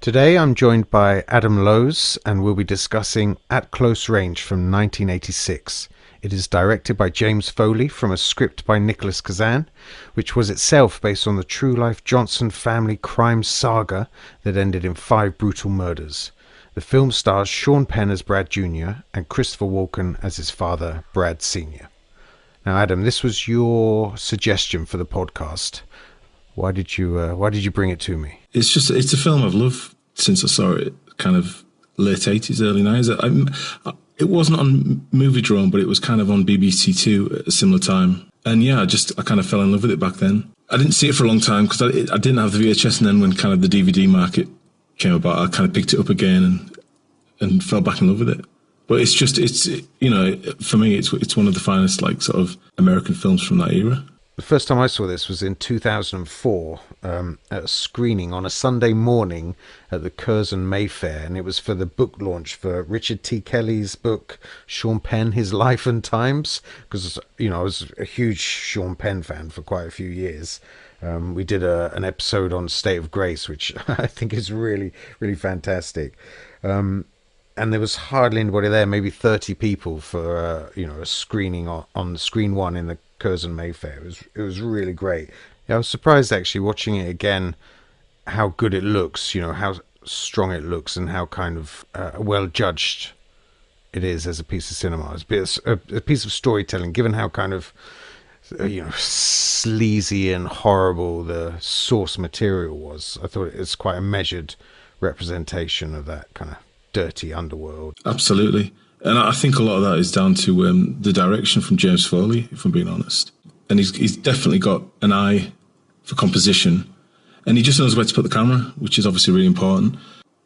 Today I'm joined by Adam Lowes and we'll be discussing At Close Range from 1986. It is directed by James Foley from a script by Nicholas Kazan, which was itself based on the true-life Johnson family crime saga that ended in 5 brutal murders. The film stars Sean Penn as Brad Jr. and Christopher Walken as his father, Brad Sr. Now, Adam, this was your suggestion for the podcast. Why did you bring it to me? It's a film I've loved since I saw it, kind of late 80s, early 90s. It wasn't on Moviedrome, but it was kind of on BBC Two at a similar time. And yeah, I kind of fell in love with it back then. I didn't see it for a long time because I didn't have the VHS, and then when kind of the DVD market came about, I kind of picked it up again and fell back in love with it. But for me, it's one of the finest sort of American films from that era. The first time I saw this was in 2004 at a screening on a Sunday morning at the Curzon Mayfair, and it was for the book launch for Richard T. Kelly's book, Sean Penn, His Life and Times, because, I was a huge Sean Penn fan for quite a few years. We did an episode on State of Grace, which I think is really, really fantastic. And there was hardly anybody there, maybe 30 people for a screening on screen one in the Curzon Mayfair. It was really great. Yeah, I was surprised actually watching it again how good it looks, how strong it looks, and how kind of well judged it is as a piece of cinema. It's a piece of storytelling, given how kind of sleazy and horrible the source material was. I thought it's quite a measured representation of that kind of dirty underworld. Absolutely. And I think a lot of that is down to the direction from James Foley, if I'm being honest. And he's definitely got an eye for composition. And he just knows where to put the camera, which is obviously really important.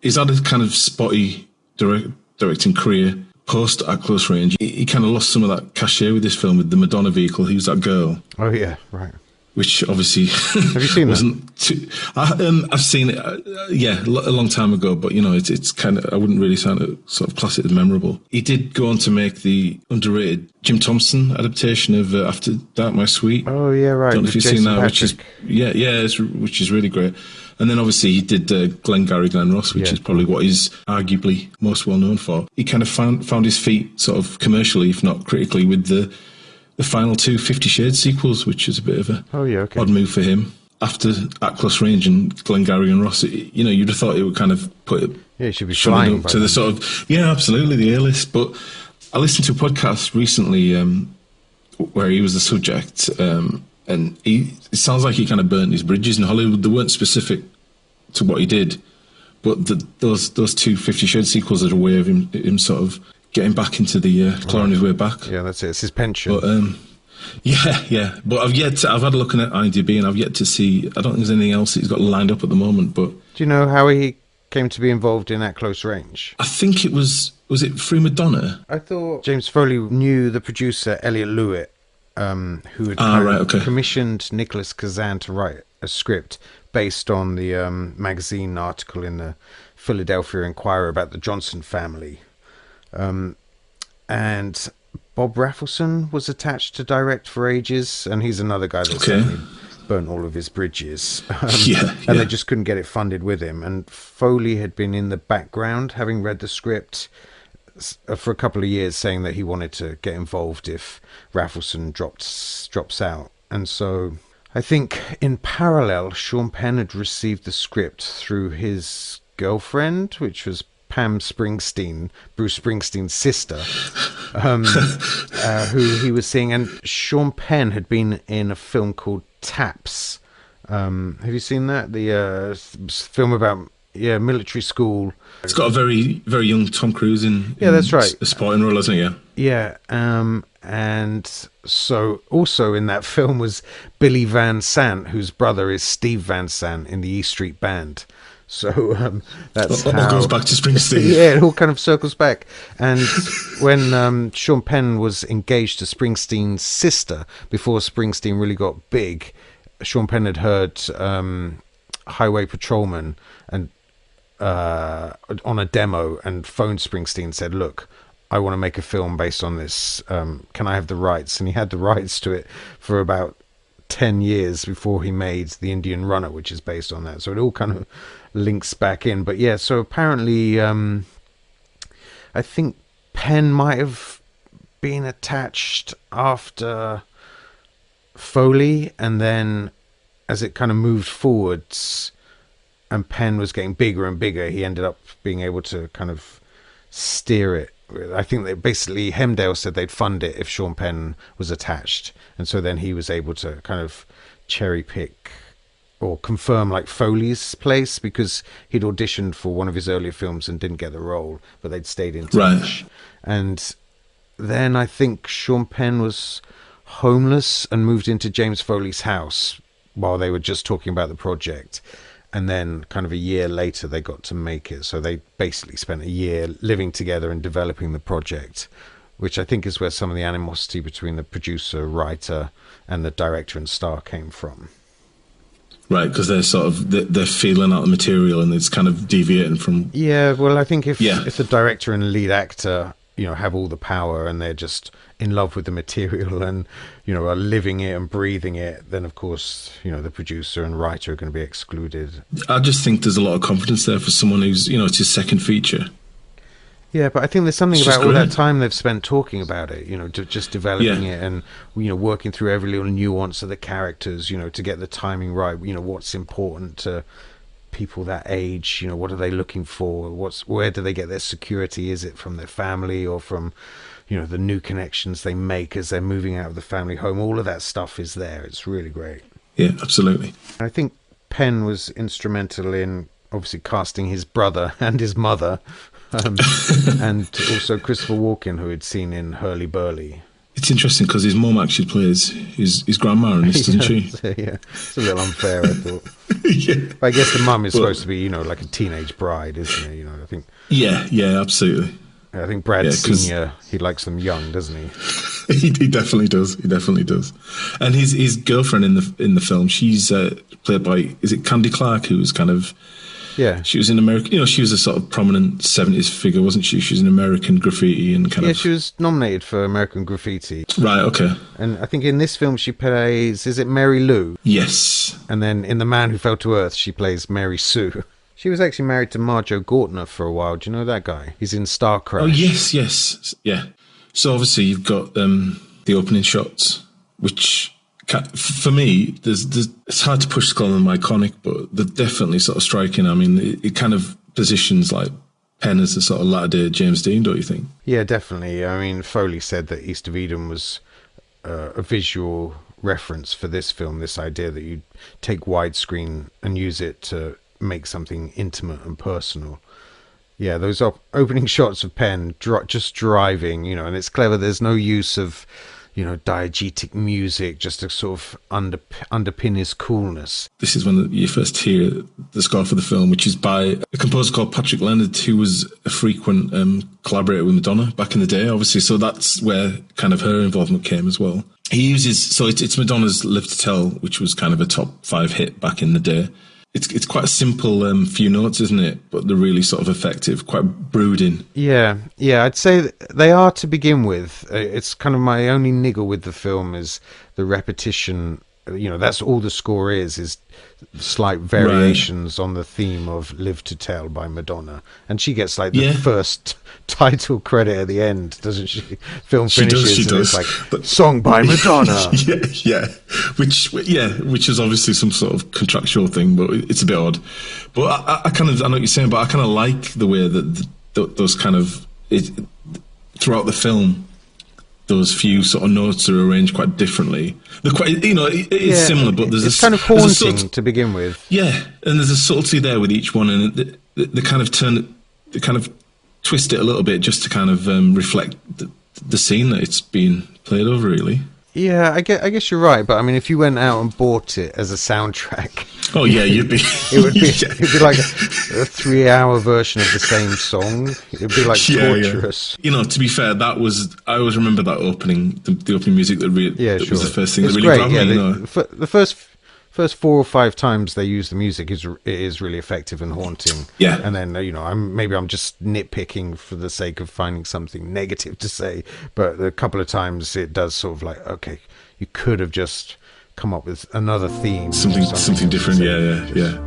He's had a kind of spotty directing career post At Close Range. He kind of lost some of that cachet with this film, with the Madonna vehicle. He was that girl. Oh, yeah, right. Which obviously have you seen wasn't too, I've seen it, a long time ago, but it's kind of, I wouldn't really sort of class it as memorable. He did go on to make the underrated Jim Thompson adaptation of After Dark My Sweet. Oh yeah, right. Don't know if you've seen that, which is really great. And then obviously he did Glenn Ross, which is probably what he's arguably most well known for. He kind of found his feet sort of commercially, if not critically, with the final 2 50 Shades sequels, which is a bit of a odd move for him. After At Close Range and Glengarry and Ross, you'd have thought it would kind of put it. Yeah, it should be flying to the sort of absolutely the A-list. But I listened to a podcast recently where he was the subject, and it sounds like he kind of burnt his bridges in Hollywood. They weren't specific to what he did, but those 2 50 Shades sequels are a way of him sort of getting back into the clawing his way back. Yeah, that's it. It's his pension. But But I've had a look at IMDb, and I've yet to see. I don't think there's anything else that he's got lined up at the moment. But do you know how he came to be involved in At Close Range? I think it was it through Madonna? I thought James Foley knew the producer Elliot Lewitt, who had commissioned Nicholas Kazan to write a script based on the magazine article in the Philadelphia Inquirer about the Johnson family. And Bob Rafelson was attached to direct for ages, and he's another guy that certainly burnt all of his bridges. And they just couldn't get it funded with him. And Foley had been in the background, having read the script for a couple of years, saying that he wanted to get involved if Rafelson drops out. And so I think in parallel, Sean Penn had received the script through his girlfriend, which was Pam Springsteen, Bruce Springsteen's sister, who he was seeing. And Sean Penn had been in a film called Taps. Have you seen that? The film about military school. It's got a very, very young Tom Cruise in that's right, a supporting role, hasn't it? Yeah. And so also in that film was Billy Van Sant, whose brother is Steve Van Sant in the E Street Band. So that's all goes back to Springsteen. Yeah, it all kind of circles back. And when Sean Penn was engaged to Springsteen's sister, before Springsteen really got big, Sean Penn had heard Highway Patrolman and on a demo, and phoned Springsteen and said, "Look, I want to make a film based on this. Can I have the rights?" And he had the rights to it for about 10 years before he made The Indian Runner, which is based on that. So it all kind of links back in. But yeah, so apparently, I think Penn might have been attached after Foley, and then as it kind of moved forwards and Penn was getting bigger and bigger, he ended up being able to kind of steer it. I think that basically Hemdale said they'd fund it if Sean Penn was attached, and so then he was able to kind of cherry pick or confirm like Foley's place, because he'd auditioned for one of his earlier films and didn't get the role, but they'd stayed in touch. Right. And then I think Sean Penn was homeless and moved into James Foley's house while they were just talking about the project. And then kind of a year later, they got to make it. So they basically spent a year living together and developing the project, which I think is where some of the animosity between the producer, writer, and the director and star came from. Right, because they're sort of they're feeling out the material and it's kind of deviating from. Yeah, well, I think if the director and lead actor, you know, have all the power and they're just in love with the material and, you know, are living it and breathing it, then of course, you know, the producer and writer are going to be excluded. I just think there's a lot of confidence there for someone who's, you know, it's his second feature. Yeah, but I think there's something about all that time they've spent talking about it, you know, just developing it and, you know, working through every little nuance of the characters, you know, to get the timing right, you know, what's important to people that age, you know, what are they looking for, where do they get their security, is it from their family or from, you know, the new connections they make as they're moving out of the family home. All of that stuff is there. It's really great. Yeah, absolutely. I think Penn was instrumental in obviously casting his brother and his mother, and also Christopher Walken, who had seen in Hurly Burly. It's interesting because his mum actually plays his grandma in this, doesn't she? Yeah, it's a little unfair, I thought. Yeah. But I guess the mum is supposed to be, you know, like a teenage bride, isn't it? You know, I think. Yeah, absolutely. I think Brad Senior, he likes them young, doesn't he? He definitely does. He definitely does. And his girlfriend in the film, she's played by, is it Candy Clark, who was kind of. Yeah, she was in America. You know, she was a sort of prominent 70s figure, wasn't she? She was in American Graffiti and kind of. Yeah, she was nominated for American Graffiti. Right. Okay. And I think in this film she plays, is it Mary Lou? Yes. And then in The Man Who Fell to Earth she plays Mary Sue. She was actually married to Marjoe Gortner for a while. Do you know that guy? He's in Star Crash. Oh yes, yeah. So obviously you've got the opening shots, which. For me, it's hard to push Skull and iconic, but they're definitely sort of striking. I mean, it kind of positions like Penn as a sort of latter-day James Dean, don't you think? Yeah, definitely. I mean, Foley said that East of Eden was a visual reference for this film, this idea that you take widescreen and use it to make something intimate and personal. Yeah, those opening shots of Penn just driving, you know, and it's clever. There's no use of, you know, diegetic music just to sort of underpin his coolness. This is when you first hear the score for the film, which is by a composer called Patrick Leonard, who was a frequent collaborator with Madonna back in the day, obviously. So that's where kind of her involvement came as well. He uses, so it's Madonna's Live to Tell, which was kind of a top 5 hit back in the day. It's quite a simple few notes, isn't it? But they're really sort of effective, quite brooding. Yeah, I'd say they are to begin with. It's kind of my only niggle with the film is the repetition. You know, that's all the score is slight variations on the theme of Live to Tell by Madonna. And she gets like the first title credit at the end, doesn't she? Film finishes she does. It's like, song by Madonna. yeah. Which is obviously some sort of contractual thing, but it's a bit odd. But I know what you're saying, but I kind of like the way that those kind of, throughout the film, those few sort of notes are arranged quite differently. They're quite, you know, it's similar, but it's kind of haunting to begin with. Yeah, and there's a subtlety there with each one, and they kind of twist it a little bit just to kind of reflect the scene that it's being played over, really. Yeah, I guess you're right, but I mean, if you went out and bought it as a soundtrack, oh yeah, it'd be it'd be like a 3-hour version of the same song. It'd be like torturous. Yeah. You know, to be fair, I always remember that opening, the opening music that was the first thing that really grabbed me. You know? The first 4 or 5 times they use the music it is really effective and haunting. Yeah. And then, you know, I'm just nitpicking for the sake of finding something negative to say, but a couple of times it does sort of like, okay, you could have just come up with another theme, something different. Yeah.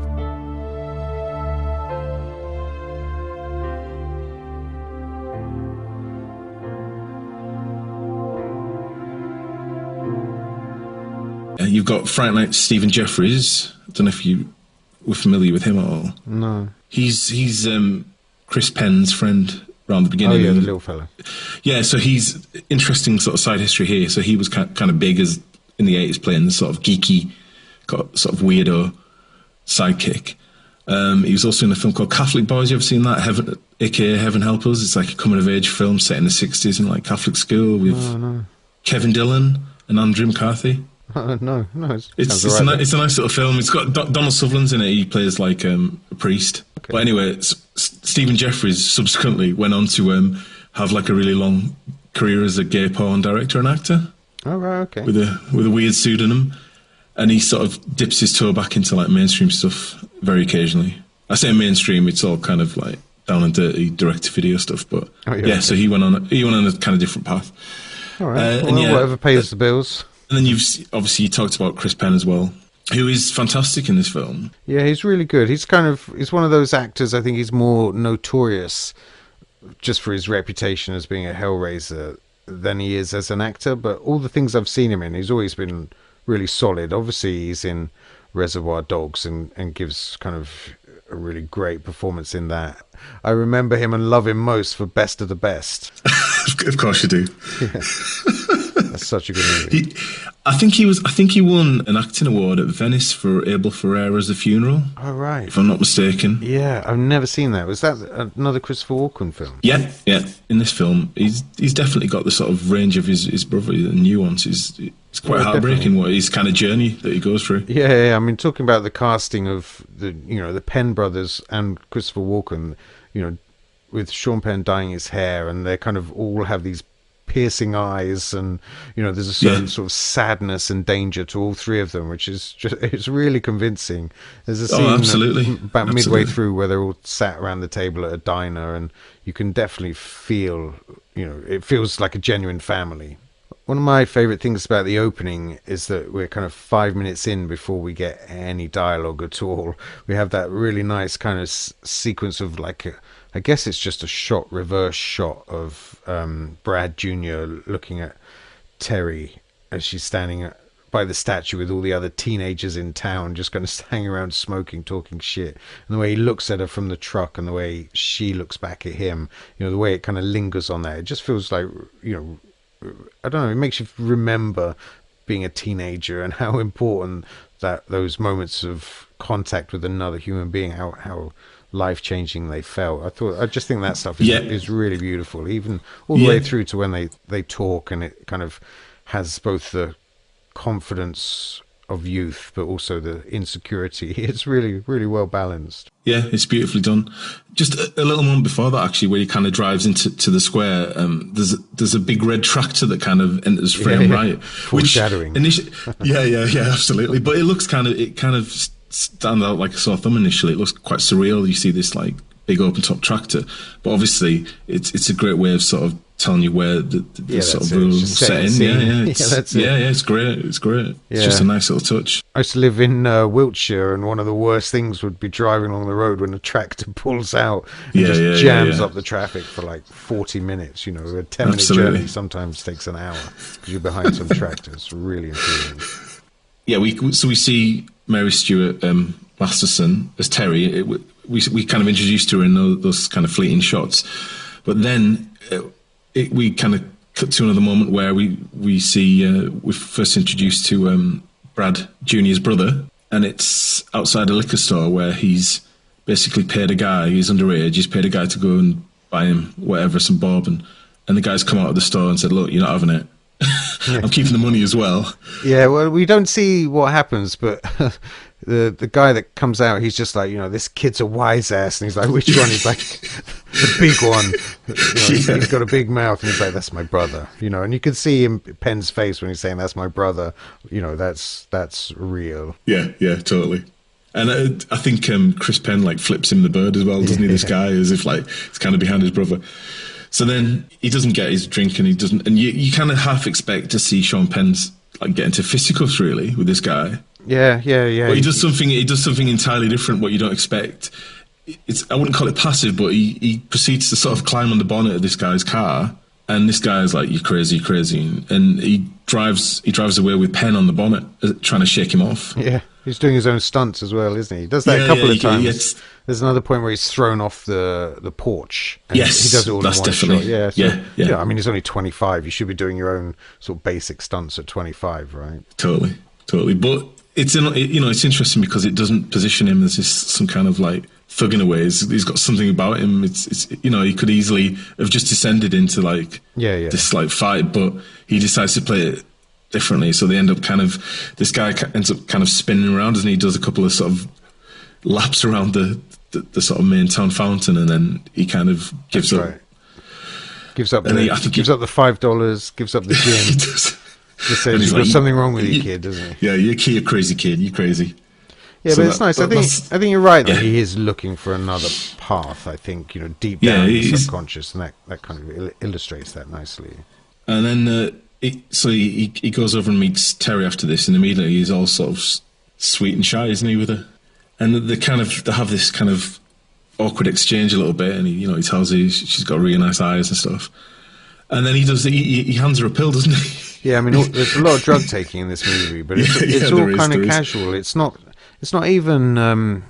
You've got Fright Night Stephen Jeffries. I don't know if you were familiar with him at all. No. He's Chris Penn's friend around the beginning. Oh yeah, the little fella. Yeah, so he's interesting sort of side history here. So he was kind of big as in the 80s, playing the sort of geeky, sort of weirdo sidekick. He was also in a film called Catholic Boys. You ever seen that? aka Heaven Help Us. It's like a coming of age film set in the 60s in like Catholic school with Kevin Dillon and Andrew McCarthy. No. It's a nice little film. It's got Donald Sutherland's in it. He plays like a priest. Okay. But anyway, Stephen Jeffries subsequently went on to have like a really long career as a gay porn director and actor. Oh right, okay. With a weird pseudonym, and he sort of dips his toe back into like mainstream stuff very occasionally. I say mainstream; it's all kind of like down and dirty direct-to-video stuff. But okay. So he went on a kind of different path. All right, whatever pays the bills. And then you talked about Chris Penn as well, who is fantastic in this film. Yeah, he's really good. He's one of those actors. I think he's more notorious just for his reputation as being a hellraiser than he is as an actor. But all the things I've seen him in, he's always been really solid. Obviously, he's in Reservoir Dogs and gives kind of a really great performance in that. I remember him and love him most for Best of the Best. Of course you do. Yeah. That's such a good movie. I think he won an acting award at Venice for Abel Ferrara's The Funeral. Oh right, if I'm not mistaken. Yeah, I've never seen that. Was that another Christopher Walken film? Yeah. In this film, he's definitely got the sort of range of his brother, the nuances. It's quite heartbreaking what his kind of journey that he goes through. Yeah. I mean, talking about the casting of the Penn brothers and Christopher Walken, with Sean Penn dyeing his hair, and they kind of all have these piercing eyes, and there's a certain sort of sadness and danger to all three of them, which is it's really convincing. There's a scene about midway through where they're all sat around the table at a diner, and you can definitely feel, it feels like a genuine family. One of my favorite things about the opening is that we're kind of 5 minutes in before we get any dialogue at all. We have that really nice kind of sequence of I guess it's just a reverse shot of Brad Jr. looking at Terry as she's standing by the statue with all the other teenagers in town, just kind of hanging around smoking, talking shit. And the way he looks at her from the truck and the way she looks back at him, the way it kind of lingers on that. It just feels like, I don't know, it makes you remember being a teenager and how important that those moments of contact with another human being, how life-changing they felt. I just think that stuff is really beautiful, even all the way through to when they talk, and it kind of has both the confidence of youth but also the insecurity. It's really, really well balanced. Yeah, it's beautifully done. Just a little moment before that, actually, where he kind of drives into the square, there's a big red tractor that kind of enters frame, right? Foreshadowing. Yeah, absolutely. But it kind of stands out like a sore thumb initially. It looks quite surreal. You see this like big open top tractor, but obviously it's a great way of sort of telling you where the sort of rules set in. It's great. It's just a nice little touch. I used to live in Wiltshire, and one of the worst things would be driving along the road when a tractor pulls out and jams up the traffic for like 40 minutes. A 10-minute journey sometimes takes an hour because you're behind some tractors. Really infuriating. Yeah, we see Mary Stuart Masterson as Terry. We kind of introduced her in those kind of fleeting shots, but then we kind of cut to another moment where we see we're first introduced to Brad Jr.'s brother, and it's outside a liquor store where he's basically paid a guy. He's underage. He's paid a guy to go and buy him whatever, some bourbon, and the guy's come out of the store and said, "Look, you're not having it. I'm keeping the money as well." Yeah, well, we don't see what happens, but the guy that comes out, he's just like, this kid's a wise ass, and he's like, which one? He's like, the big one. He's got a big mouth, and he's like, that's my brother. And you can see in Penn's face when he's saying that's my brother. That's real. Yeah, totally. And I think Chris Penn flips him the bird as well, doesn't he? This guy, as if it's kind of behind his brother. So then he doesn't get his drink, and he doesn't, and you kind of half expect to see Sean Penn's get into fisticuffs really with this guy. Yeah. But he does something entirely different, what you don't expect. I wouldn't call it passive, but he proceeds to sort of climb on the bonnet of this guy's car And this guy is like, "You're crazy, you're crazy," and he drives away with Penn on the bonnet, trying to shake him off. Yeah, he's doing his own stunts as well, isn't he? He does that Yeah, a couple yeah, of times. yes. There's another point where he's thrown off the porch. And Yes, he does it all that's in one definitely. shot. Yeah, so, Yeah. I mean, he's only 25. You should be doing your own sort of basic stunts at 25, right? Totally. But it's it's interesting because it doesn't position him as some kind of like thugging away. He's got something about him. It's he could easily have just descended into like this like fight, but he decides to play it differently. So they end up this guy ends up kind of spinning around, and he does a couple of sort of laps around the sort of main town fountain, and then he kind of gives up. Right. Gives up the $5. Gives up the gym. He does. Just says you've got something wrong with you, kid, doesn't he? Yeah, you're a crazy kid. You're crazy. Yeah, so but it's nice. I think you're right that he is looking for another path. I think deep down in his subconscious, and that kind of illustrates that nicely. And then he goes over and meets Terry after this, and immediately he's all sort of sweet and shy, isn't he, with her? And they have this kind of awkward exchange a little bit, and he tells her she's got really nice eyes and stuff. And then he hands her a pill, doesn't he? Yeah, I mean, there's a lot of drug taking in this movie, but it's all kind of casual. It's not even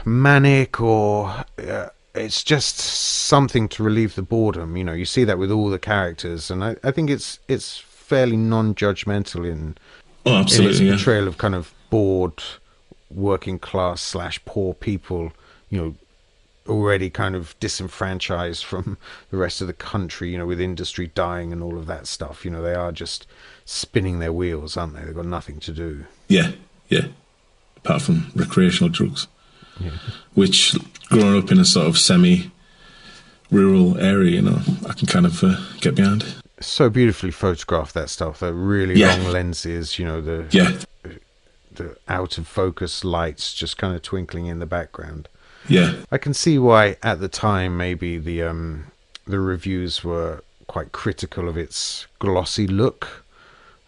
manic or it's just something to relieve the boredom. You see that with all the characters, and I think it's fairly non-judgmental in its portrayal of kind of bored working class / poor people, already kind of disenfranchised from the rest of the country, with industry dying and all of that stuff. They are just spinning their wheels, aren't they? They've got nothing to do. Yeah. Apart from recreational drugs, which growing up in a sort of semi-rural area, I can kind of get behind. So beautifully photographed, that stuff. The really long lenses, the out of focus lights just kind of twinkling in the background. Yeah, I can see why at the time maybe the reviews were quite critical of its glossy look.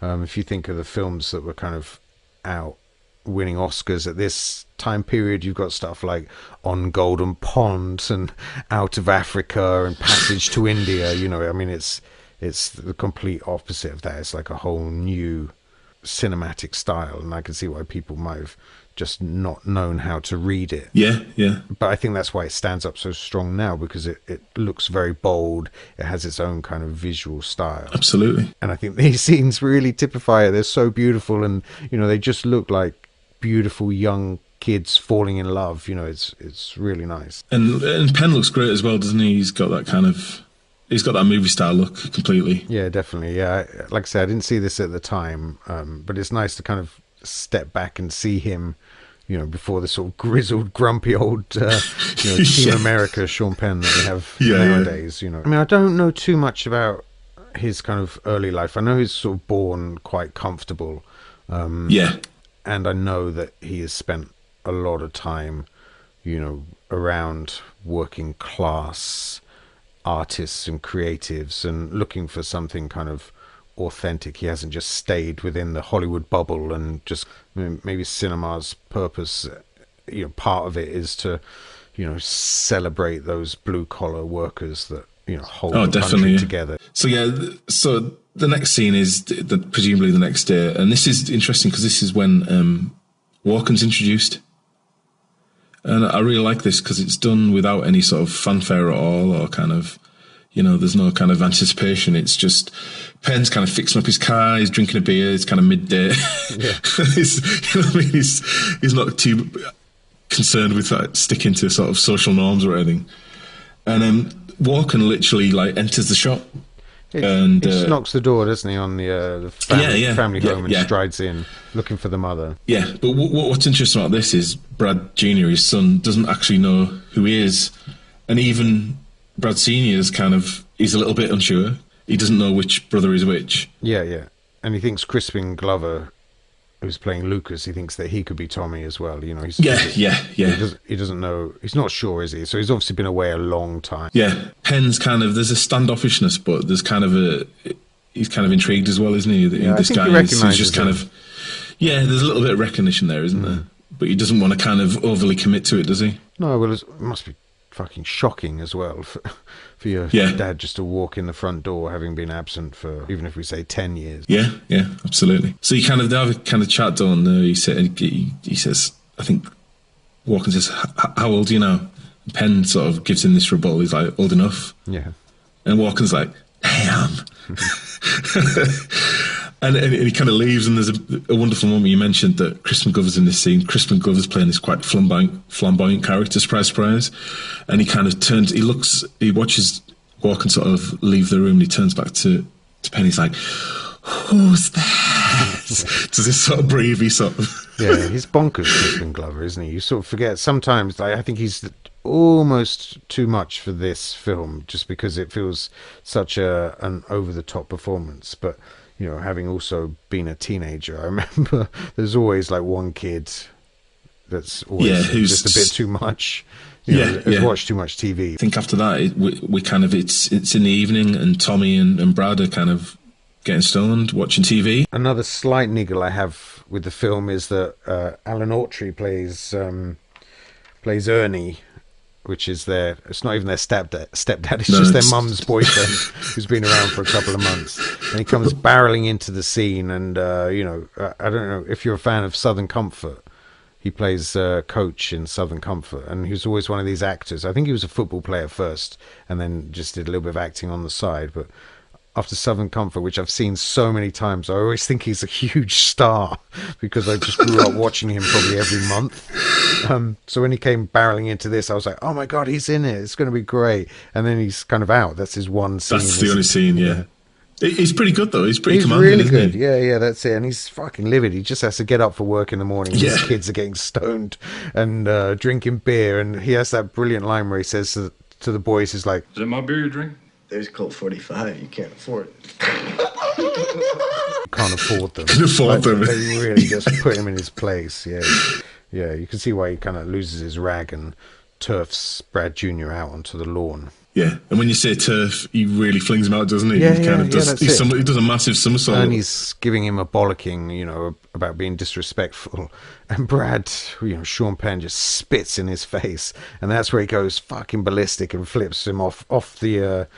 If you think of the films that were kind of out winning Oscars at this time period, you've got stuff like On Golden Pond and Out of Africa and Passage to India. I mean, it's the complete opposite of that. It's like a whole new cinematic style, and I can see why people might have just not known how to read it. Yeah. But I think that's why it stands up so strong now, because it looks very bold. It has its own kind of visual style. Absolutely. And I think these scenes really typify it. They're so beautiful, and they just look like beautiful young kids falling in love. It's really nice. And Penn looks great as well, doesn't he? He's got that movie style look completely. Yeah, definitely. Yeah, like I said, I didn't see this at the time, but it's nice to kind of step back and see him, before the sort of grizzled, grumpy old, Team America Sean Penn that we have nowadays. I mean, I don't know too much about his kind of early life. I know he's sort of born quite comfortable. And I know that he has spent a lot of time, around working class artists and creatives and looking for something kind of authentic. He hasn't just stayed within the Hollywood bubble and just, maybe cinema's purpose, part of it is to, celebrate those blue collar workers that, hold the country together. So the next scene is presumably the next day, and this is interesting because this is when Walken's introduced. And I really like this because it's done without any sort of fanfare at all, or kind of, there's no kind of anticipation. It's just Penn's kind of fixing up his car, he's drinking a beer, it's kind of midday. Yeah. He's not too concerned with sticking to sort of social norms or anything. And Walken literally enters the shop. He just knocks the door, doesn't he, on the family home, and strides in, looking for the mother. Yeah, but what's interesting about this is Brad Jr., his son, doesn't actually know who he is, and even Brad Sr. he's a little bit unsure. He doesn't know which brother is which. Yeah, and he thinks Crispin Glover, who's playing Lucas, he thinks that he could be Tommy as well. He doesn't know. He's not sure, is he? So he's obviously been away a long time. Yeah, Penn's there's a standoffishness, but there's he's kind of intrigued as well, isn't he? This guy he's just there's a little bit of recognition there, isn't there? But he doesn't want to kind of overly commit to it, does he? No, well, it must be fucking shocking as well for your Yeah. dad just to walk in the front door having been absent for, even if we say 10 years. Yeah, yeah, absolutely. So you kind of they have a kind of chat on there. He says, I think Walken says, "How old are you now?" Penn sort of gives him this rebuttal. He's like, "Old enough." Yeah. And Walken's like, "Damn." and he kind of leaves, and there's a wonderful moment. You mentioned that Chris McGovern's in this scene. Chris McGovern's playing this quite flamboyant character, surprise. And he kind of turns, he watches Walken sort of leave the room, and he turns back to Penn. He's like, "Who's that?" Does this sort of breathy sort of... Yeah, he's bonkers, Crispin Glover, isn't he? You sort of forget sometimes. I think he's almost too much for this film, just because it feels such an over-the-top performance. But you know, having also been a teenager, I remember there's always like one kid that's always who's just a bit too much. You know, has watched too much TV. I think after that, we kind of it's in the evening, and Tommy and Brad are kind of getting stoned, watching TV. Another slight niggle I have with the film is that Alan Autry plays Ernie, which is it's not even their stepdad, it's just their mum's boyfriend who's been around for a couple of months. And he comes barreling into the scene, and I don't know if you're a fan of Southern Comfort. He plays Coach in Southern Comfort, and he was always one of these actors. I think he was a football player first, and then just did a little bit of acting on the side. But after Southern Comfort, which I've seen so many times, I always think he's a huge star because I just grew up watching him probably every month. So when he came barreling into this, I was like, oh my God, he's in it. It's going to be great. And then he's kind of out. That's his one scene. That's the only scene, yeah. He's pretty good, though. He's pretty He's commanding, really isn't good. he? Yeah, that's it. And he's fucking livid. He just has to get up for work in the morning. Yeah. His kids are getting stoned and drinking beer. And he has that brilliant line where he says to the boys, he's like, "Is that my beer you drink?" There's Colt 45. You can't afford it. can't afford them. Can afford them. They really just put him in his place. Yeah. You can see why he kind of loses his rag and turfs Brad Jr. out onto the lawn. Yeah, and when you say turf, he really flings him out, doesn't he? Yeah, he kind of does. that's it. He does a massive somersault. And he's giving him a bollocking, about being disrespectful. And Brad, Sean Penn just spits in his face, and that's where he goes fucking ballistic and flips him off the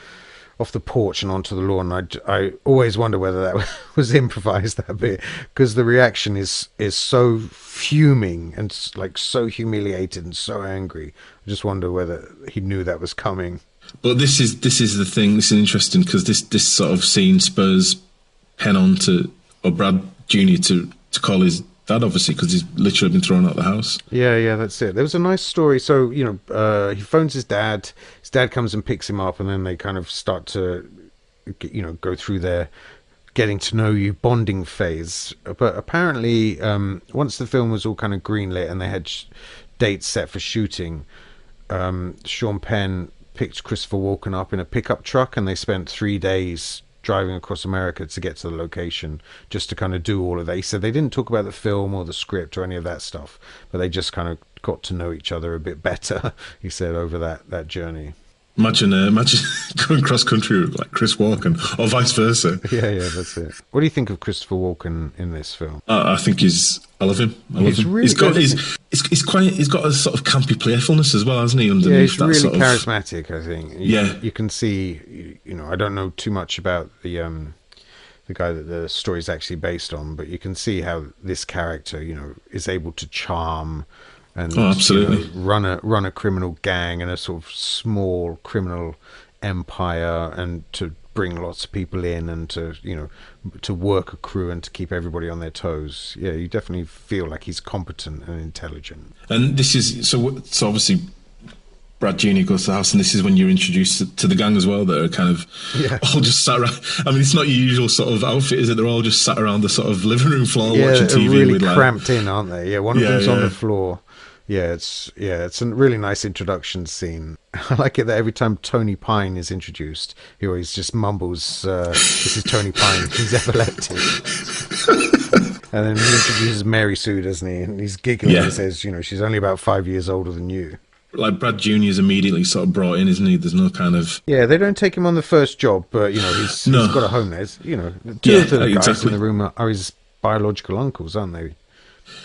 porch and onto the lawn. I always wonder whether that was improvised, that bit, because the reaction is so fuming and like so humiliated and so angry. I just wonder whether he knew that was coming. But this is the thing. This is interesting because this sort of scene spurs Penn on or Brad Jr. to call his dad, obviously, because he's literally been thrown out of the house. Yeah, that's it. There was a nice story. So he phones his dad. His dad comes and picks him up, and then they kind of start to go through their getting to know you bonding phase. But apparently, once the film was all kind of greenlit and they had dates set for shooting, Sean Penn picked Christopher Walken up in a pickup truck, and they spent 3 days driving across America to get to the location just to kind of do all of that. He said they didn't talk about the film or the script or any of that stuff, but they just kind of got to know each other a bit better, he said, over that journey. Imagine going cross country with like Chris Walken, or vice versa. Yeah, that's it. What do you think of Christopher Walken in this film? I think I love him. He's really good. He's got a sort of campy playfulness as well, hasn't he? Underneath yeah, he's that really sort of charismatic. I think. Yeah, you can see. I don't know too much about the guy that the story is actually based on, but you can see how this character, is able to charm and absolutely run a criminal gang and a sort of small criminal empire, and to bring lots of people in and to work a crew and to keep everybody on their toes. Yeah, you definitely feel like he's competent and intelligent. And this is so obviously Brad Jr. goes to the house, and this is when you're introduced to the gang as well. That are kind of all just sat around. I mean, it's not your usual sort of outfit, is it? They're all just sat around the sort of living room floor watching TV. Yeah, really with cramped in, aren't they? Yeah, one of them's on the floor. Yeah, it's a really nice introduction scene. I like it that every time Tony Pine is introduced, he always just mumbles, "This is Tony Pine. He's epileptic." And then he introduces Mary Sue, doesn't he? And he's giggling and says, she's only about 5 years older than you. Like Brad Jr. is immediately sort of brought in, isn't he? There's no kind of... Yeah, they don't take him on the first job, but, he's got a home there. Two of the guys in the room are his biological uncles, aren't they?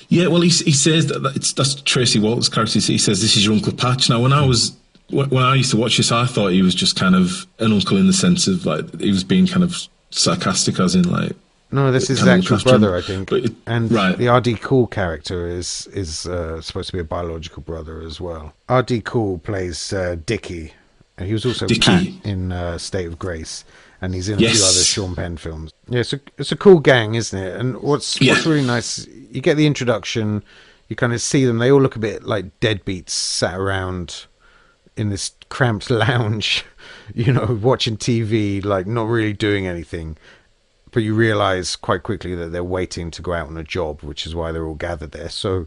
Yeah, well, he says that's Tracy Walt's character. He says, "This is your Uncle Patch." Now, when I was when I used to watch this, I thought he was just kind of an uncle in the sense of like he was being kind of sarcastic, as in like. No, this is his kind of actual looked after him. brother, I think. And Right. the R.D. Cool character is supposed to be a biological brother as well. R.D. Cool plays Dickie, and he was also Dickie. Pat in State of Grace, and he's in a Yes. few other Sean Penn films. Yeah, it's a cool gang, isn't it? And what's really nice, you get the introduction, you kind of see them, they all look a bit like deadbeats sat around in this cramped lounge, you know, watching TV, like not really doing anything. But you realise quite quickly that they're waiting to go out on a job, which is why they're all gathered there. So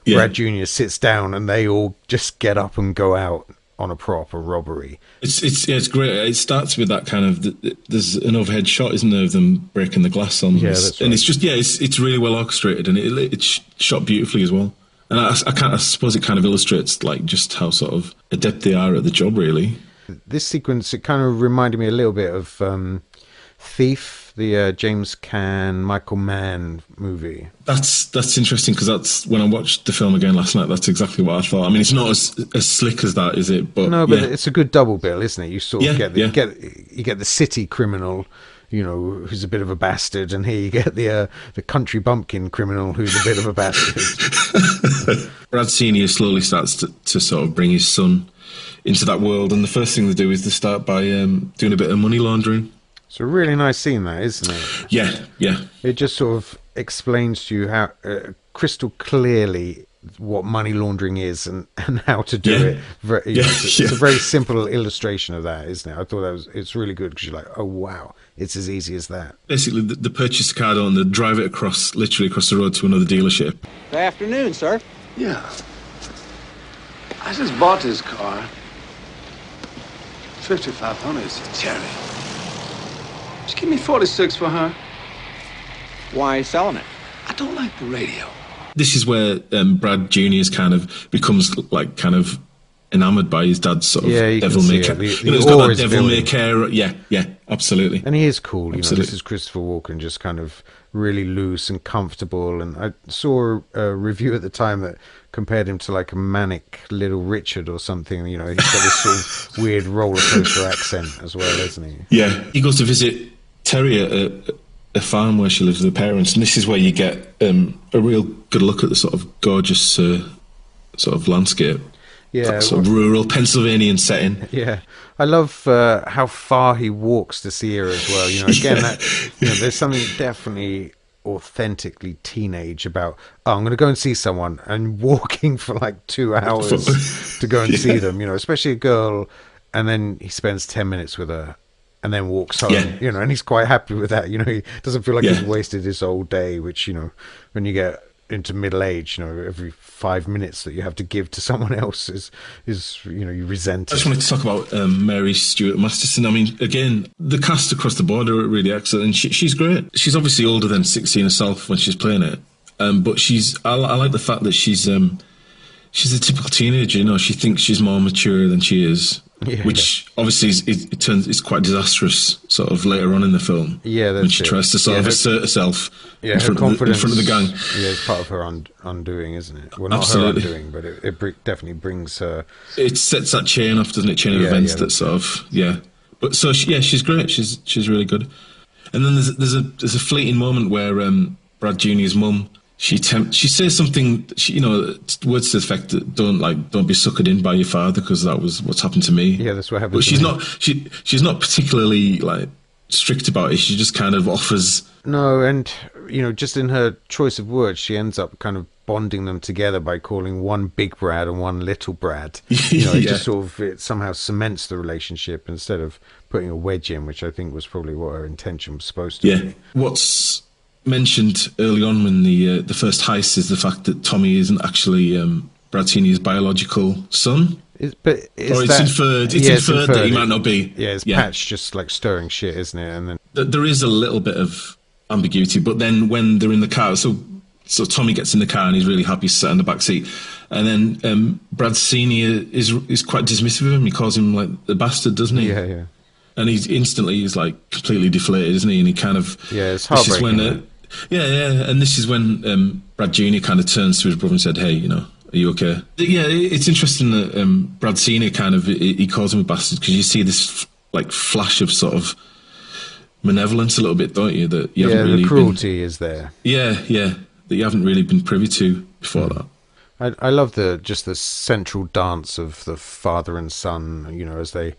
Brad Jr. sits down and they all just get up and go out on a proper robbery. It's great. It starts with that kind of there's an overhead shot, isn't there, of them breaking the glass on them. That's right. And it's just it's really well orchestrated, and it's shot beautifully as well. And I suppose it kind of illustrates like just how sort of adept they are at the job, really. This sequence, it kind of reminded me a little bit of Thief, the James Caan, Michael Mann movie. That's interesting because that's when I watched the film again last night. That's exactly what I thought. I mean, it's not as slick as that, is it? But no, but it's a good double bill, isn't it? You sort of you get the city criminal, you know, who's a bit of a bastard, and here you get the country bumpkin criminal who's a bit of a bastard. Brad Senior slowly starts to sort of bring his son into that world, and the first thing they do is they start by doing a bit of money laundering. It's a really nice scene, that, isn't it? Yeah. It just sort of explains to you how crystal clearly what money laundering is and how to do it. It's a very simple illustration of that, isn't it? I thought it's really good because you're like, oh wow, it's as easy as that. Basically, they purchase the car and they drive it literally across the road to another dealership. Good afternoon, sir. Yeah. I just bought this car. 5,500 is a cherry. Just give me 46 for her. Why selling it? I don't like the radio. This is where Brad Jr.'s kind of becomes like kind of enamored by his dad's sort of devil may care. He's got that devil may care. Yeah, absolutely. And he is cool. You know, Absolutely. this is Christopher Walken, just kind of really loose and comfortable. And I saw a review at the time that compared him to like a manic Little Richard or something. You know, he's got this sort of weird roller coaster accent as well, isn't he? Yeah, he goes to visit Terry at a farm where she lives with her parents, and this is where you get a real good look at the sort of gorgeous sort of landscape. Yeah, that sort of rural Pennsylvanian setting. Yeah, I love how far he walks to see her as well. You know, again, there's something definitely authentically teenage about. Oh, I'm going to go and see someone, and walking for like 2 hours to go and see them. You know, especially a girl, and then he spends 10 minutes with her. And then walks home, you know, and he's quite happy with that. You know, he doesn't feel like he's wasted his whole day, which, you know, when you get into middle age, you know, every 5 minutes that you have to give to someone else is you know, you resent it. I just wanted to talk about Mary Stuart Masterson. I mean, again, the cast across the board are really excellent, and she's great. She's obviously older than 16 herself when she's playing it, but I like the fact that she's a typical teenager. You know, she thinks she's more mature than she is. Which obviously is quite disastrous sort of later on in the film. Yeah, that's when she tries to sort of assert herself in front of the gang. Yeah, it's part of her undoing, isn't it? Well, not Absolutely. her undoing, but it definitely brings her. It sets that chain off, doesn't it? Chain of events that sort of But so she's great. She's really good. And then there's a fleeting moment where Brad Jr.'s mum. She says something, you know, words to the effect that don't be suckered in by your father because that was what's happened to me. Yeah, that's what happened. But she's not particularly like strict about it. She just kind of offers. No, and you know, just in her choice of words, she ends up kind of bonding them together by calling one Big Brad and one Little Brad. You know, it just sort of it somehow cements the relationship instead of putting a wedge in, which I think was probably what her intention was supposed to be. What's mentioned early on when the first heist is the fact that Tommy isn't actually Brad Senior's biological son. It's inferred that he might not be. Yeah, it's Patch just like stirring shit, isn't it? And then there is a little bit of ambiguity, but then when they're in the car, so Tommy gets in the car and he's really happy to sit in the back seat, and then Brad Senior is quite dismissive of him. He calls him like the bastard, doesn't he? Yeah. And he's like completely deflated, isn't he? And he kind of it's heartbreaking. And this is when Brad Jr. kind of turns to his brother and said, "Hey, you know, Are you okay? Yeah, it's interesting that Brad Senior kind of he calls him a bastard because you see this like flash of sort of malevolence a little bit, don't you? That you haven't really the cruelty is there. Yeah, that you haven't really been privy to before that. I love the central dance of the father and son. You know, as they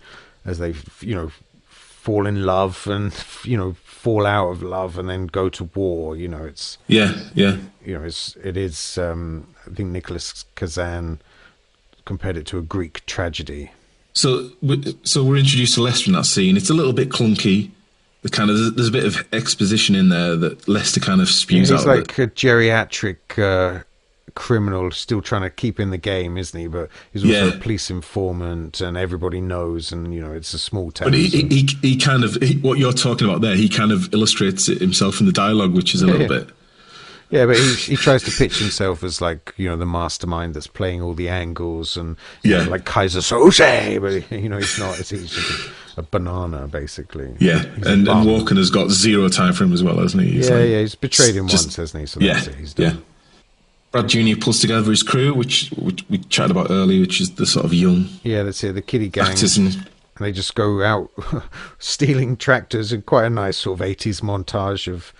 fall in love and fall out of love and then go to war. You know, it's it is. I think Nicholas Kazan compared it to a Greek tragedy. So we're introduced to Lester in that scene. It's a little bit clunky. There's a bit of exposition in there that Lester kind of spews out. He's like a geriatric criminal still trying to keep in the game, isn't he? But he's also a police informant, and everybody knows, and it's a small town. But he kind of what you're talking about there. He kind of illustrates it himself in the dialogue, which is a little bit. Yeah, but he tries to pitch himself as like the mastermind that's playing all the angles and like Kaiser Soze, but he's not. He's just a banana basically. Yeah, and Walken has got zero time for him as well, hasn't he? He's betrayed him once, hasn't he? So that's it. He's done. Brad Jr. pulls together his crew, which we chatted about earlier, which is the sort of young. Yeah, that's it. The kiddie gang. Actors and they just go out stealing tractors in quite a nice sort of 80s montage of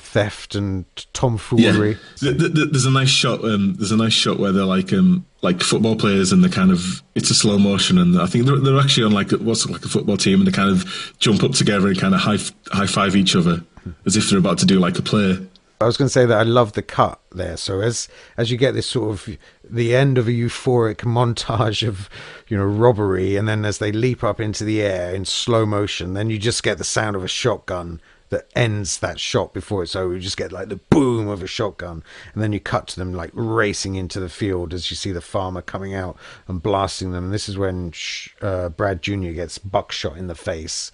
theft and tomfoolery. Yeah. There's a nice shot. There's a nice shot where they're like football players, and it's a slow motion, and I think they're actually on like a football team, and they kind of jump up together and kind of high five each other as if they're about to do like a play. I was going to say that I love the cut there. So as you get this sort of the end of a euphoric montage of robbery, and then as they leap up into the air in slow motion, then you just get the sound of a shotgun that ends that shot before it's over. You just get like the boom of a shotgun, and then you cut to them like racing into the field as you see the farmer coming out and blasting them. And this is when Brad Jr. gets buckshot in the face.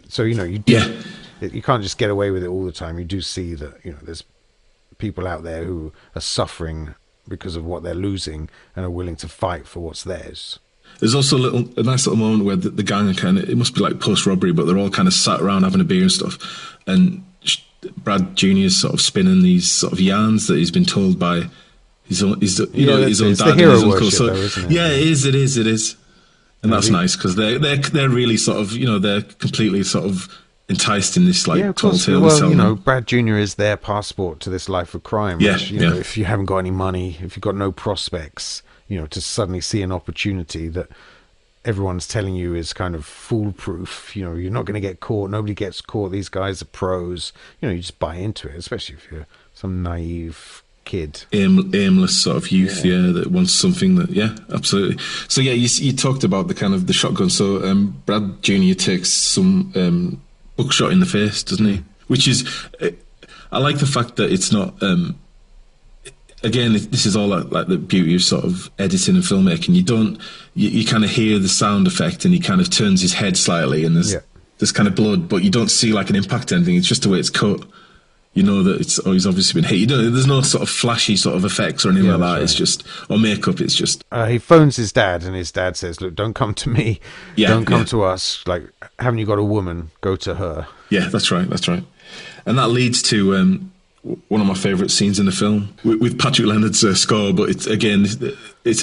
So you can't just get away with it all the time. You do see that there's people out there who are suffering because of what they're losing and are willing to fight for what's theirs. There's also a nice little moment where the gang are kind of, it must be like post-robbery, but they're all kind of sat around having a beer and stuff. And Brad Jr. is sort of spinning these sort of yarns that he's been told by his own dad and his uncle. So, though, isn't it? Yeah, it is. And that's nice because they're really sort of, they're completely sort of enticed in this like tall tale. Well, Brad Jr. is their passport to this life of crime. Which, if you haven't got any money, if you've got no prospects, to suddenly see an opportunity that everyone's telling you is kind of foolproof. You're not going to get caught. Nobody gets caught. These guys are pros. You just buy into it, especially if you're some naive kid, aimless sort of youth, that wants something that, absolutely. So you talked about the kind of the shotgun. So Brad Jr. takes some buckshot in the face, doesn't he? Which is, I like the fact that it's not. Again, this is all like the beauty of sort of editing and filmmaking. You kind of hear the sound effect, and he kind of turns his head slightly, and there's kind of blood, but you don't see like an impact or anything. It's just the way it's cut. That he's obviously been hit. There's no sort of flashy sort of effects or anything like that. Right. It's just, or makeup. It's just. He phones his dad, and his dad says, "Look, don't come to me. Don't come to us. Like, haven't you got a woman? Go to her." Yeah, that's right. And that leads to one of my favourite scenes in the film with Patrick Leonard's score. But it's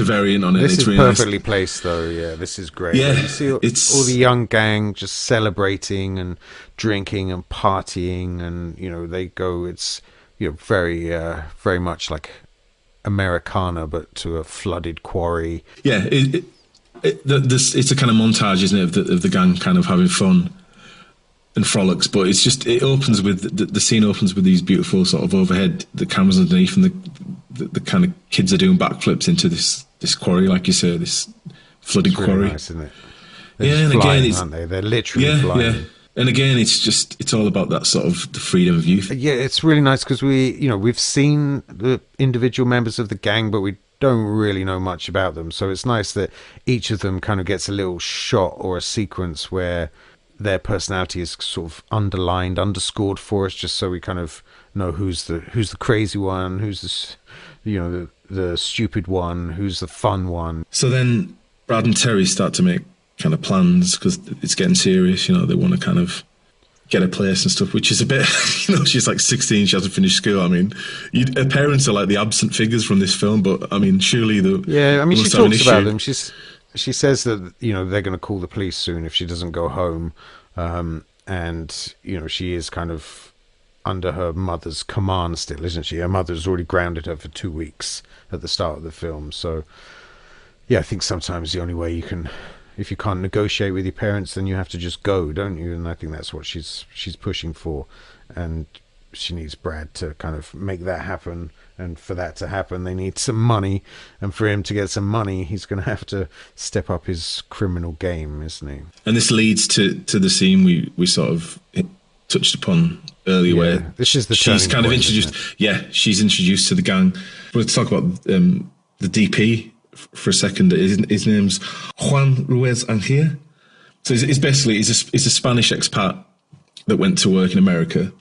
a variant on it. This it's is really perfectly nice. placed, though. Yeah, this is great. Yeah, you see all the young gang just celebrating and drinking and partying, and they go. It's very very much like Americana, but to a flooded quarry. Yeah, it's a kind of montage, isn't it, of the gang kind of having fun and frolics, but it opens with the scene opens with these beautiful sort of overhead, the cameras underneath, and the kind of kids are doing backflips into this quarry, like you say, this flooded quarry. Really nice, isn't it? And flying, aren't they? They're literally flying. Yeah. And again, it's all about that sort of the freedom of youth. Yeah, it's really nice because we've seen the individual members of the gang, but we don't really know much about them. So it's nice that each of them kind of gets a little shot or a sequence where their personality is sort of underscored for us, just so we kind of know who's the crazy one, who's the stupid one, who's the fun one. So then Brad and Terry start to make kind of plans because it's getting serious. They want to kind of get a place and stuff, which is a bit, she's like 16, she hasn't finished school. I mean, her parents are like the absent figures from this film, but I mean, surely she talks about them. She says that, they're going to call the police soon if she doesn't go home. And, she is kind of under her mother's command still, isn't she? Her mother's already grounded her for 2 weeks at the start of the film. So, yeah, I think sometimes the only way you can, if you can't negotiate with your parents, then you have to just go, don't you? And I think that's what she's pushing for. And she needs Brad to kind of make that happen. And for that to happen, they need some money. And for him to get some money, he's going to have to step up his criminal game, isn't he? And this leads to the scene we sort of touched upon earlier, where this is the she's kind of introduced. Yeah, she's introduced to the gang. We'll talk about the DP for a second. His name's Juan Ruiz Angel. So it's basically he's a Spanish expat that went to work in America,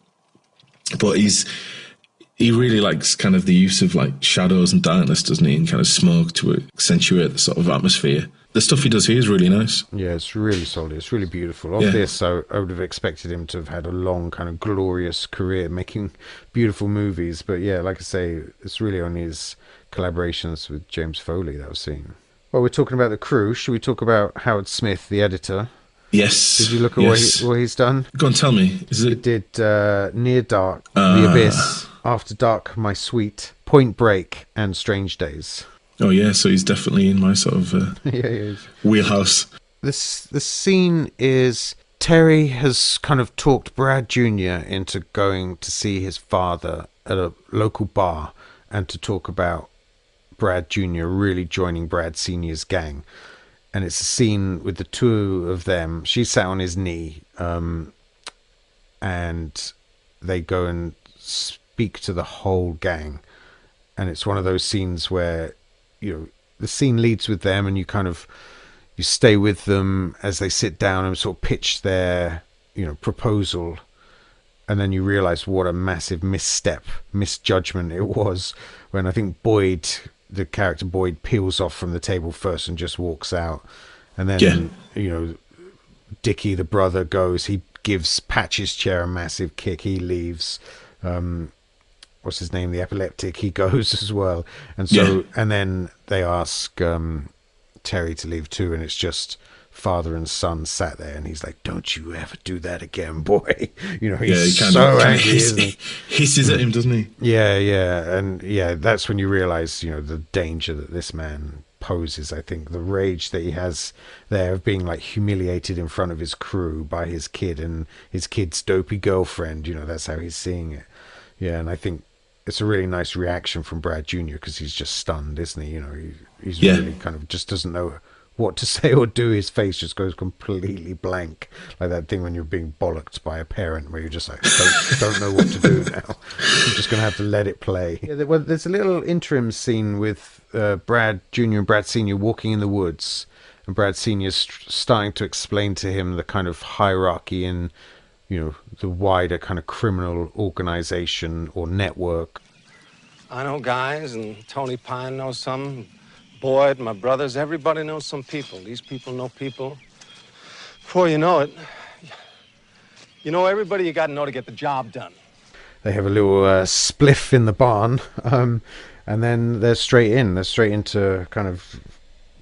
but he really likes kind of the use of like shadows and darkness, doesn't he? And kind of smoke to accentuate the sort of atmosphere. The stuff he does here is really nice. Yeah, it's really solid. It's really beautiful. Of this, I would have expected him to have had a long, kind of glorious career making beautiful movies. But yeah, like I say, it's really only his collaborations with James Foley that I've seen. Well, we're talking about the crew. Should we talk about Howard Smith, the editor? Yes. Did you look at what he's done? Go on, tell me. He did Near Dark, The Abyss, After Dark, My Sweet, Point Break, and Strange Days. Oh yeah, so he's definitely in my sort of wheelhouse. The scene is Terry has kind of talked Brad Jr. into going to see his father at a local bar and to talk about Brad Jr. really joining Brad Sr.'s gang. And it's a scene with the two of them. She's sat on his knee, and they go and speak to the whole gang. And it's one of those scenes where, the scene leads with them, and you stay with them as they sit down and sort of pitch their, proposal. And then you realize what a massive misjudgment it was when I think the character Boyd, peels off from the table first and just walks out. And then, Dickie, the brother, goes. He gives Patch's chair a massive kick. He leaves. What's his name? The epileptic. He goes as well. And so, and then they ask Terry to leave too. And it's just father and son sat there. And he's like, "Don't you ever do that again, boy." He's so angry, isn't he? Hisses at him, doesn't he? Yeah. And that's when you realize, the danger that this man poses. I think the rage that he has there of being like humiliated in front of his crew by his kid and his kid's dopey girlfriend, that's how he's seeing it. Yeah. And I think it's a really nice reaction from Brad Jr. because he's just stunned, isn't he? He's really kind of just doesn't know what to say or do. His face just goes completely blank, like that thing when you're being bollocked by a parent where you're just like don't know what to do now. I'm just gonna have to let it play. There's a little interim scene with Brad Jr. and Brad Sr. walking in the woods, and Brad Sr. starting to explain to him the kind of hierarchy in the wider kind of criminal organization or network. I know guys, and Tony Pine knows some. Boyd, my brothers, everybody knows some people. These people know people. Before you know it, everybody you got to know to get the job done. They have a little spliff in the barn, and then they're straight into kind of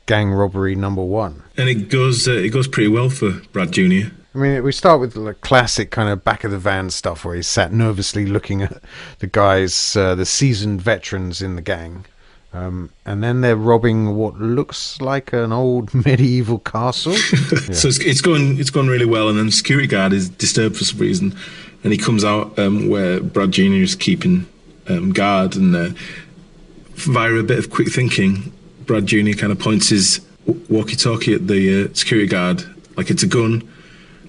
gang robbery number one. And it goes pretty well for Brad Jr. I mean, we start with the classic kind of back of the van stuff where he's sat nervously looking at the guys, the seasoned veterans in the gang. And then they're robbing what looks like an old medieval castle. Yeah. So it's going really well, and then the security guard is disturbed for some reason, and he comes out where Brad Jr. is keeping guard, and via a bit of quick thinking, Brad Jr. kind of points his walkie-talkie at the security guard like it's a gun,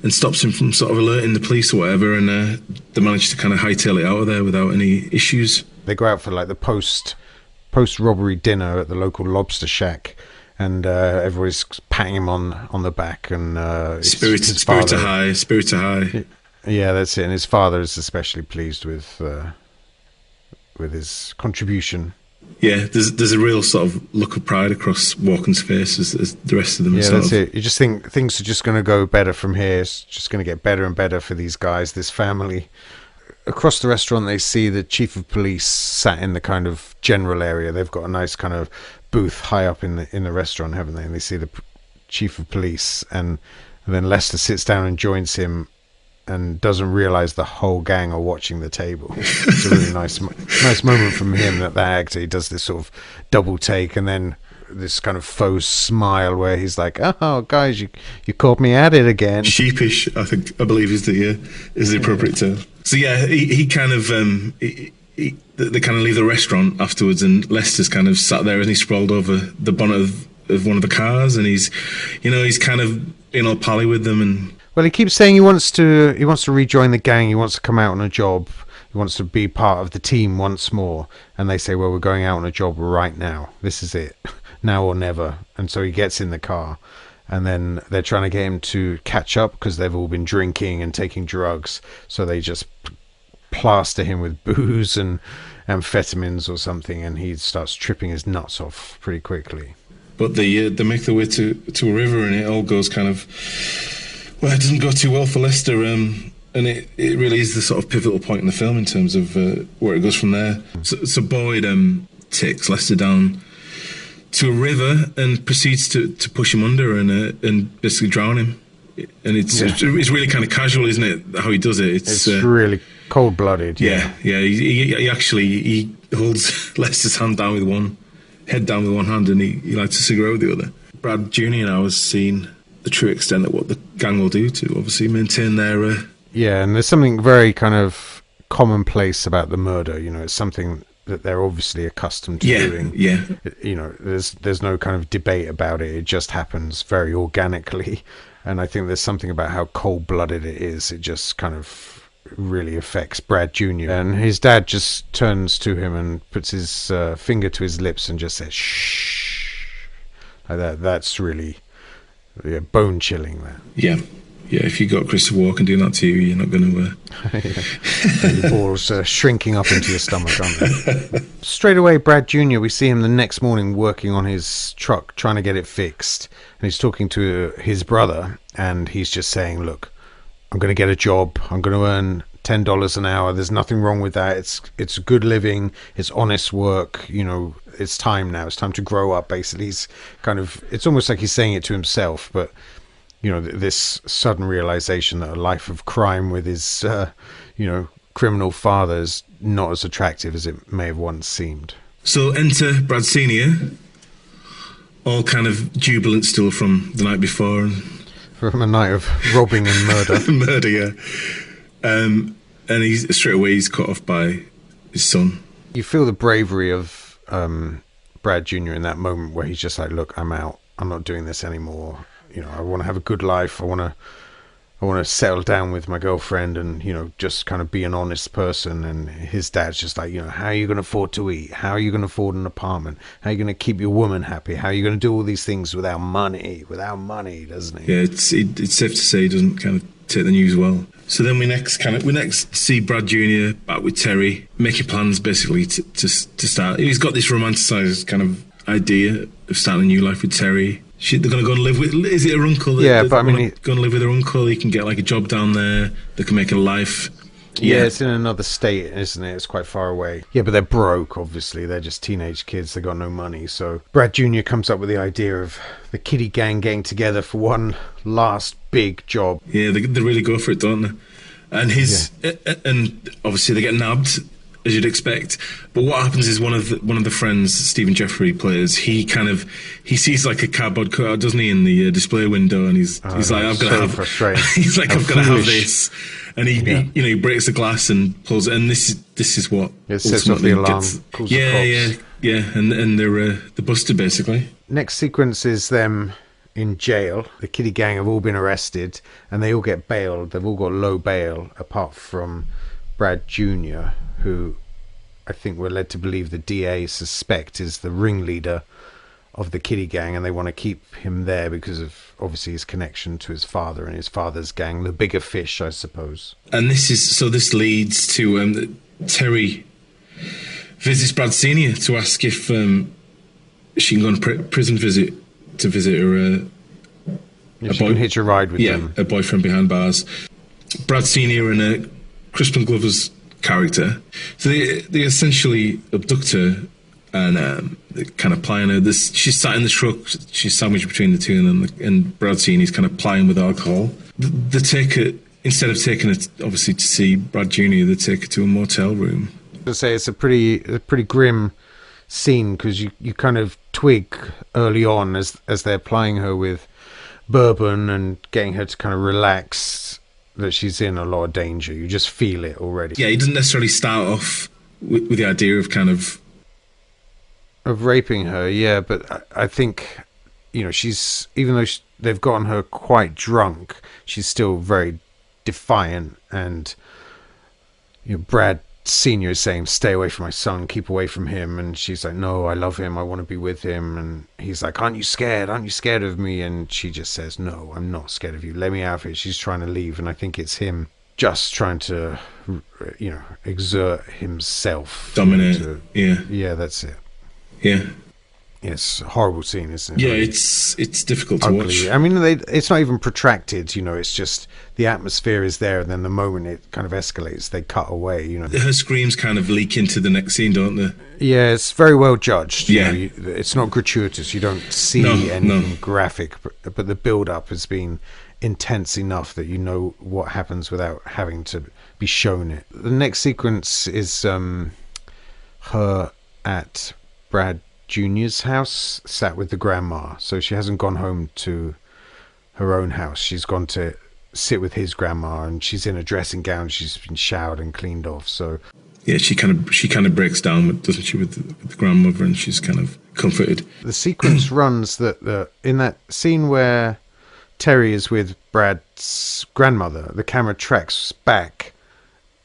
and stops him from sort of alerting the police or whatever, and they manage to kind of hightail it out of there without any issues. They go out for like the post-robbery dinner at the local lobster shack, and everybody's patting him on the back, and spirit high. Yeah, that's it. And his father is especially pleased with his contribution. Yeah, there's a real sort of look of pride across Walken's face as the rest of them. Yeah, that's it. You just think things are just going to go better from here. It's just going to get better and better for these guys, this family. Across the restaurant, they see the chief of police sat in the kind of general area. They've got a nice kind of booth high up in the restaurant, haven't they? And they see the chief of police, and then Lester sits down and joins him, and doesn't realize the whole gang are watching the table. It's a really nice moment from him, that the actor, he does this sort of double take, and then this kind of faux smile where he's like, "Oh, guys, you caught me at it again." Sheepish, I believe is the appropriate term. So yeah, he kind of they kind of leave the restaurant afterwards, and Lester's kind of sat there and he sprawled over the bonnet of one of the cars, and he's kind of being all pally with them. And well, he keeps saying he wants to rejoin the gang. He wants to come out on a job. He wants to be part of the team once more. And they say, well, we're going out on a job right now. This is it, now or never. And so he gets in the car, and then they're trying to get him to catch up because they've all been drinking and taking drugs. So they just plaster him with booze and amphetamines or something, and he starts tripping his nuts off pretty quickly. But they make their way to a river, and it all goes kind of... Well, it doesn't go too well for Lester, and it really is the sort of pivotal point in the film in terms of where it goes from there. So Boyd takes Lester down to a river and proceeds to push him under and basically drown him. And it's really kind of casual, isn't it, how he does it? It's really cold-blooded. Yeah. He actually holds Lester's head down with one hand, and he lights a cigarette with the other. Brad Jr. now has seen the true extent of what the gang will do to obviously maintain their... Yeah, and there's something very kind of commonplace about the murder. It's something that they're obviously accustomed to doing. Yeah. There's no kind of debate about it. It just happens very organically. And I think there's something about how cold-blooded it is. It just kind of really affects Brad Jr. And his dad just turns to him and puts his finger to his lips and just says, shh. Like that. That's really... Yeah, bone chilling. That. Yeah. If you got Christopher Walken doing that to you, you're not going to. Your balls shrinking up into your stomach, aren't they? Straight away, Brad Jr. We see him the next morning working on his truck, trying to get it fixed, and he's talking to his brother, and he's just saying, "Look, I'm going to get a job. I'm going to earn $10 an hour. There's nothing wrong with that. It's good living. It's honest work. It's time now. It's time to grow up." Basically, it's almost like he's saying it to himself, but this sudden realization that a life of crime with his criminal father is not as attractive as it may have once seemed. So enter Brad Senior, all kind of jubilant still from the night before, and from a night of robbing and murder. Yeah. And he's cut off by his son. You feel the bravery of Brad Jr. in that moment where he's just like, "Look, I'm out. I'm not doing this anymore. I want to have a good life. I want to settle down with my girlfriend and, just kind of be an honest person." And his dad's just like, "How are you going to afford to eat? How are you going to afford an apartment? How are you going to keep your woman happy? How are you going to do all these things without money, doesn't he?" Yeah, it's safe to say he doesn't kind of take the news well. So then we next see Brad Jr. back with Terry, making plans basically to start. He's got this romanticized kind of idea of starting a new life with Terry. They're going to go and live with... Is it her uncle? Yeah, but I mean... Go and live with her uncle. He can get like a job down there. They can make a life. Yeah, it's in another state, isn't it? It's quite far away. Yeah, but they're broke, obviously. They're just teenage kids. They got no money. So Brad Jr. comes up with the idea of the kiddie gang getting together for one last big job. Yeah, they really go for it, don't they? And and obviously they get nabbed, as you'd expect. But what happens is one of the friends Stephen Jeffrey plays, he sees like a cardboard cutout, doesn't he, in the display window, and he's like, "I've got to have." Frustrating. He's like, "I've got to have this," and he breaks the glass and pulls it. And this is what it sets off the alarm. Calls the cops. Yeah, and they're busted basically. Next sequence is them in jail. The kiddie gang have all been arrested, and they all get bailed. They've all got low bail, apart from Brad Jr., who I think we're led to believe the DA suspect is the ringleader of the kiddie gang, and they want to keep him there because of obviously his connection to his father and his father's gang, the bigger fish, I suppose. And this leads to Terry visits Brad Senior to ask if she can go on a prison visit to visit her. If she can hitch a ride with them. A boyfriend behind bars. Brad Senior and Crispin Glover's character. So they essentially abduct her and they kind of plying her. She's sat in the truck. She's sandwiched between the two, and Brad Senior's kind of plying with alcohol. They take her, instead of taking her obviously to see Brad Jr., they take her to a motel room. I say it's a pretty grim scene, because you kind of twig early on as they're plying her with bourbon and getting her to kind of relax that she's in a lot of danger. You just feel it already. Yeah, he doesn't necessarily start off with the idea of kind of raping her. Yeah, but I think, you know, she's, even though they've gotten her quite drunk, she's still very defiant. And, you know, Brad Senior is saying, stay away from my son, keep away from him, and she's like, no, I love him, I want to be with him. And he's like, aren't you scared of me? And she just says, no, I'm not scared of you, let me out of here. She's trying to leave, and I think it's him just trying to, you know, exert himself, dominate. Yeah, that's it. Yeah. It's a horrible scene, isn't it? Yeah, it's difficult to watch. I mean, it's not even protracted, you know, it's just the atmosphere is there, and then the moment it kind of escalates, they cut away, you know. Her screams kind of leak into the next scene, don't they? Yeah, it's very well judged. Yeah. You know, it's not gratuitous. You don't see anything graphic, but the build-up has been intense enough that you know what happens without having to be shown it. The next sequence is her at Brad Junior's house, sat with the grandma. So she hasn't gone home to her own house. She's gone to sit with his grandma, and she's in a dressing gown. She's been showered and cleaned off. So yeah, she kind of breaks down, doesn't she, with the grandmother, and she's kind of comforted. The sequence runs that in that scene where Terry is with Brad's grandmother, the camera tracks back,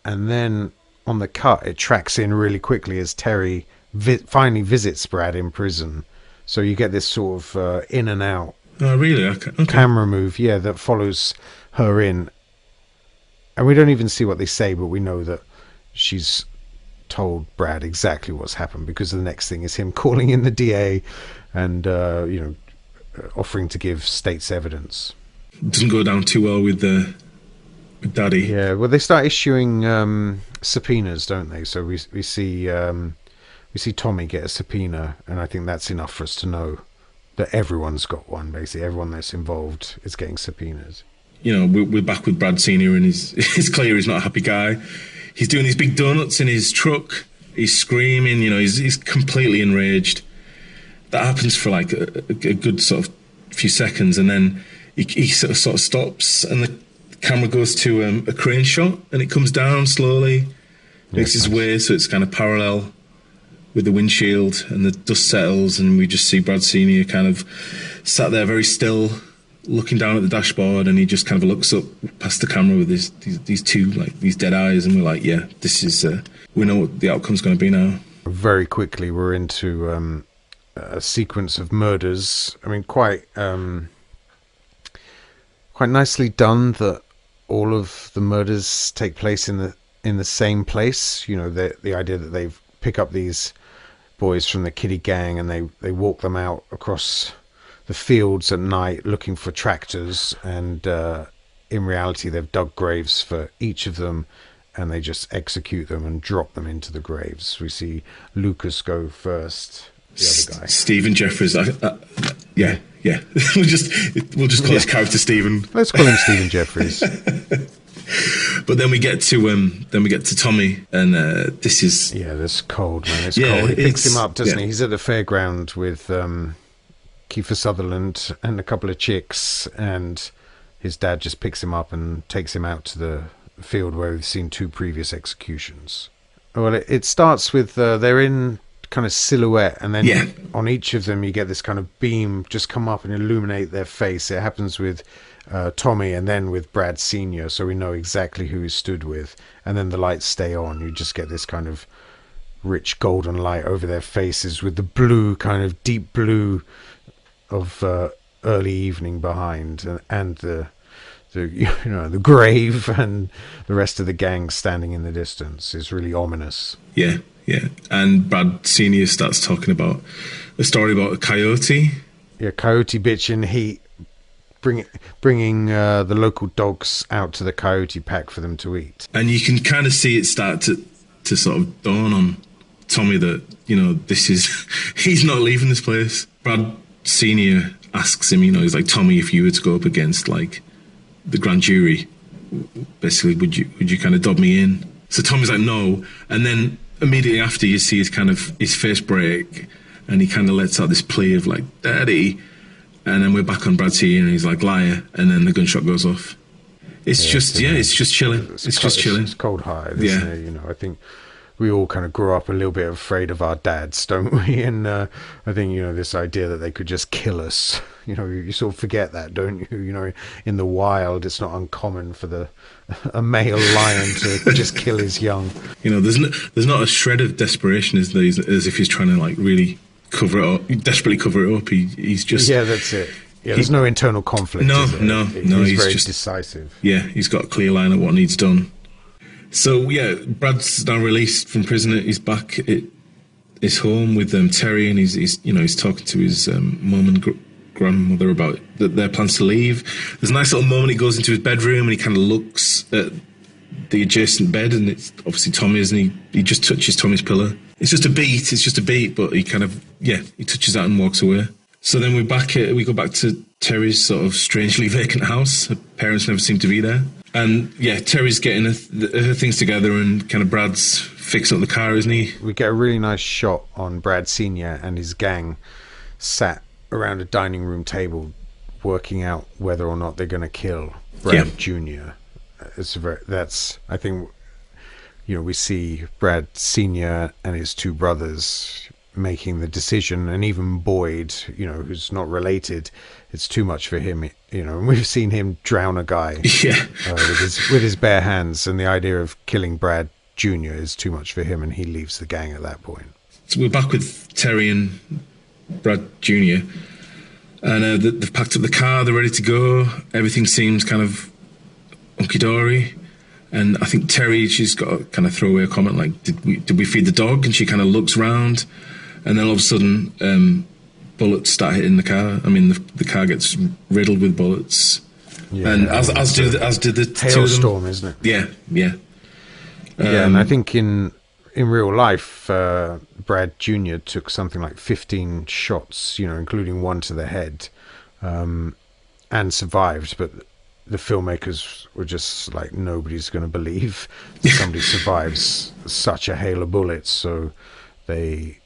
and then on the cut it tracks in really quickly as Terry finally visits Brad in prison. So you get this sort of in and out really? Okay. camera move, yeah, that follows her in. And we don't even see what they say, but we know that she's told Brad exactly what's happened, because the next thing is him calling in the DA and, you know, offering to give state's evidence. Doesn't go down too well with Daddy. Yeah, well, they start issuing subpoenas, don't they? So we see Tommy get a subpoena, and I think that's enough for us to know that everyone's got one. Basically, everyone that's involved is getting subpoenas. You know, we're back with Brad Senior, and it's clear he's not a happy guy. He's doing these big donuts in his truck. He's screaming. You know, he's completely enraged. That happens for like a good sort of few seconds, and then he sort of stops, and the camera goes to a crane shot, and it comes down slowly, makes its way, so it's kind of parallel with the windshield, and the dust settles, and we just see Brad Senior kind of sat there very still, looking down at the dashboard, and he just kind of looks up past the camera with these two, like, these dead eyes, and we're like, yeah, this is we know what the outcome's going to be now. Very quickly we're into a sequence of murders. I mean, quite nicely done, that all of the murders take place in the same place. You know, the idea that they pick up these boys from the kiddie gang and they walk them out across the fields at night looking for tractors, and in reality they've dug graves for each of them, and they just execute them and drop them into the graves. We see Lucas go first, the other guy, Stephen Jeffries. Yeah. we'll just call his character Stephen. Let's call him Stephen Jeffries. But then we get to Tommy, and this is this cold, man. It's cold. He picks him up, doesn't he? He's at the fairground with Kiefer Sutherland and a couple of chicks, and his dad just picks him up and takes him out to the field where we've seen two previous executions. Well, it starts with they're in kind of silhouette, and then on each of them you get this kind of beam just come up and illuminate their face. It happens with Tommy, and then with Brad Senior, so we know exactly who he's stood with, and then the lights stay on. You just get this kind of rich golden light over their faces with the blue, kind of deep blue of early evening behind, and the grave and the rest of the gang standing in the distance is really ominous. Yeah, Yeah, and Brad Senior starts talking about a story about a coyote. Yeah, coyote bitch in heat, bringing the local dogs out to the coyote pack for them to eat. And you can kind of see it start to sort of dawn on Tommy that, you know, this is, he's not leaving this place. Brad Senior asks him, you know, he's like, Tommy, if you were to go up against like the grand jury, basically, would you kind of dob me in? So Tommy's like, no. And then immediately after, you see his face break, and he kind of lets out this plea of like, Daddy. And then we're back on Brad Senior, and he's like, liar. And then the gunshot goes off. It's just chilling. It's just chilling. It's cold hearted, isn't it? You know, I think we all kind of grew up a little bit afraid of our dads, don't we? And I think, you know, this idea that they could just kill us, you know, you sort of forget that, don't you? You know, in the wild, it's not uncommon for a male lion to just kill his young. You know, there's not a shred of desperation as if he's trying to like really cover it up, desperately cover it up. He's just... Yeah, that's it. Yeah, there's no internal conflict. No. He's very just decisive. Yeah, he's got a clear line of what needs done. So yeah, Brad's now released from prison. He's back at his home with Terry, and he's talking to his mum and grandmother about their plans to leave. There's a nice little moment. He goes into his bedroom and he kind of looks at the adjacent bed, and it's obviously Tommy's, and he just touches Tommy's pillow. It's just a beat, but he kind of, he touches that and walks away. So then we go back to Terry's sort of strangely vacant house. Her parents never seem to be there. And yeah, Terry's getting her things together, and kind of Brad's fixing up the car, isn't he? We get a really nice shot on Brad Senior and his gang sat around a dining room table working out whether or not they're going to kill Brad Jr. I think, you know, we see Brad Senior and his two brothers making the decision, and even Boyd, you know, who's not related, it's too much for him, you know, and we've seen him drown a guy with his bare hands, and the idea of killing Brad Jr. is too much for him, and he leaves the gang at that point. So we're back with Terry and Brad Jr., and they've packed up the car, they're ready to go, everything seems kind of hunky-dory. And I think Terry, she's got a kind of throwaway comment like, did we feed the dog? And she kind of looks round, and then all of a sudden, bullets start hitting the car. I mean, the car gets riddled with bullets. Yeah, and as did the hailstorm, isn't it? Yeah. Yeah, and I think in real life, Brad Jr. took something like 15 shots, you know, including one to the head, and survived, but the filmmakers were just like, nobody's going to believe somebody survives such a hail of bullets, so they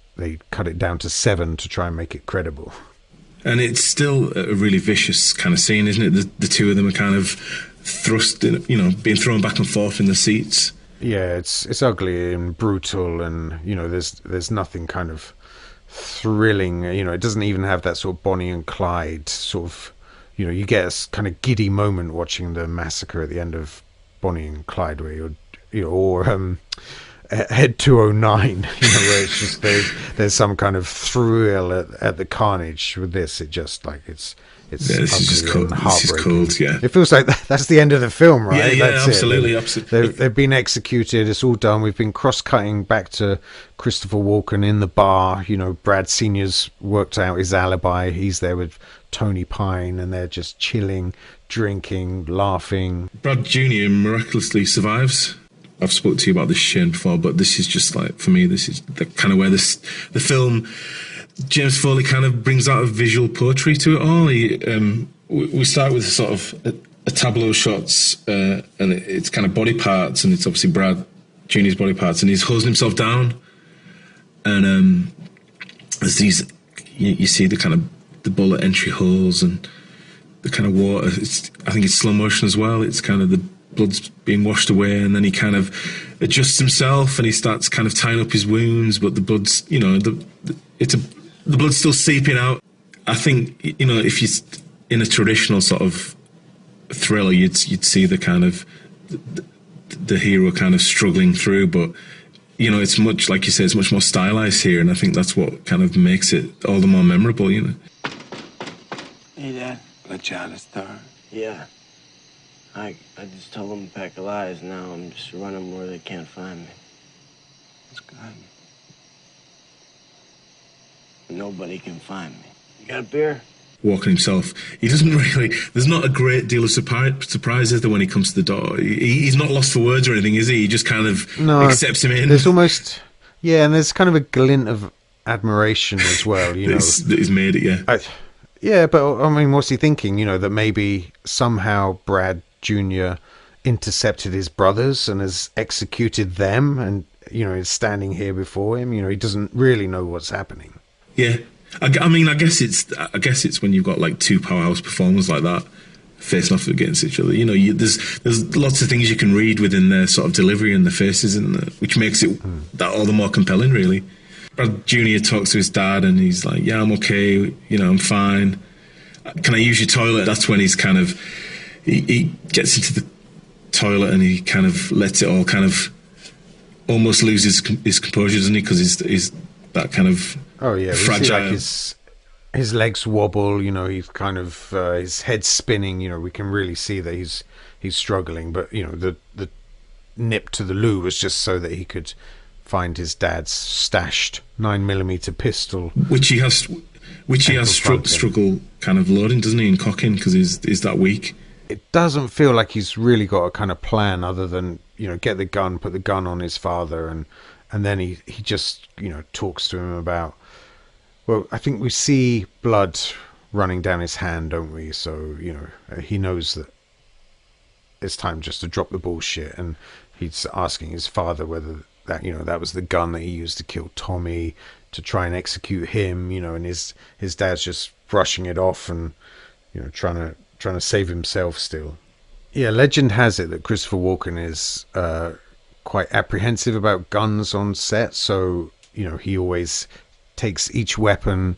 cut it down to 7 to try and make it credible. And it's still a really vicious kind of scene, isn't it? The two of them are kind of thrust, you know, being thrown back and forth in the seats. Yeah, it's ugly and brutal, and you know, there's nothing kind of thrilling. You know, it doesn't even have that sort of Bonnie and Clyde sort of. You know, you get a kind of giddy moment watching the massacre at the end of Bonnie and Clyde, where or Head 209, you know, where it's just there's some kind of thrill at the carnage. With this, it just like it's this is just cold. This is cold, yeah. It feels like that's the end of the film, right? Yeah, that's absolutely, it. absolutely. They've been executed. It's all done. We've been cross-cutting back to Christopher Walken in the bar. You know, Brad Senior's worked out his alibi. He's there with Tony Pine, and they're just chilling, drinking, laughing. Brad Jr. miraculously survives. I've spoken to you about this, Shane, before, but this is just like, for me, this is the kind of where the film, James Foley kind of brings out a visual poetry to it all. We start with sort of a tableau shots, and it's kind of body parts, and it's obviously Brad Jr.'s body parts, and he's hosing himself down, and there's these, you see the kind of the bullet entry holes and the kind of water. I think it's slow motion as well. It's kind of the blood's being washed away, and then he kind of adjusts himself and he starts kind of tying up his wounds, but the blood's, you know, the blood's still seeping out. I think, you know, if you in a traditional sort of thriller, you'd see the kind of the hero kind of struggling through, but you know, it's much, like you say, it's much more stylized here, and I think that's what kind of makes it all the more memorable, you know. Hey, Dad. Good job, Star. Yeah. I just told them to pack of lies. Now I'm just running where they can't find me. That's good. Nobody can find me. You got a beer? Walken himself, he doesn't really. There's not a great deal of surprise is there when he comes to the door. He's not lost for words or anything, is he? He just kind of No, accepts him in. there's almost, yeah, and there's kind of a glint of admiration as well, you know. That he's made it, yeah. Yeah, but I mean, what's he thinking? You know, that maybe somehow Brad Jr. intercepted his brothers and has executed them, and you know, is standing here before him. You know, he doesn't really know what's happening. Yeah, I mean, I guess it's when you've got like two powerhouse performers like that facing off against each other. You know, there's lots of things you can read within their sort of delivery and their faces, which makes it that all the more compelling, really. Brad Jr. talks to his dad and he's like, "Yeah, I'm okay. You know, I'm fine. Can I use your toilet?" That's when he's kind of he gets into the toilet and he kind of lets it all kind of almost lose his composure, doesn't he? Because he's that kind of we see like his legs wobble. You know, he's kind of his head's spinning. You know, we can really see that he's struggling. But you know, the nip to the loo was just so that he could find his dad's stashed 9mm pistol, which he has struggle kind of loading, doesn't he, and cocking because he's that weak. It doesn't feel like he's really got a kind of plan other than, you know, get the gun, put the gun on his father, and then he just, you know, talks to him about, well, I think we see blood running down his hand, don't we? So, you know, he knows that it's time just to drop the bullshit, and he's asking his father whether that, you know, that was the gun that he used to kill Tommy, to try and execute him, you know, and his dad's just brushing it off and, you know, trying to save himself still. Yeah, legend has it that Christopher Walken is quite apprehensive about guns on set, so, you know, he always takes each weapon,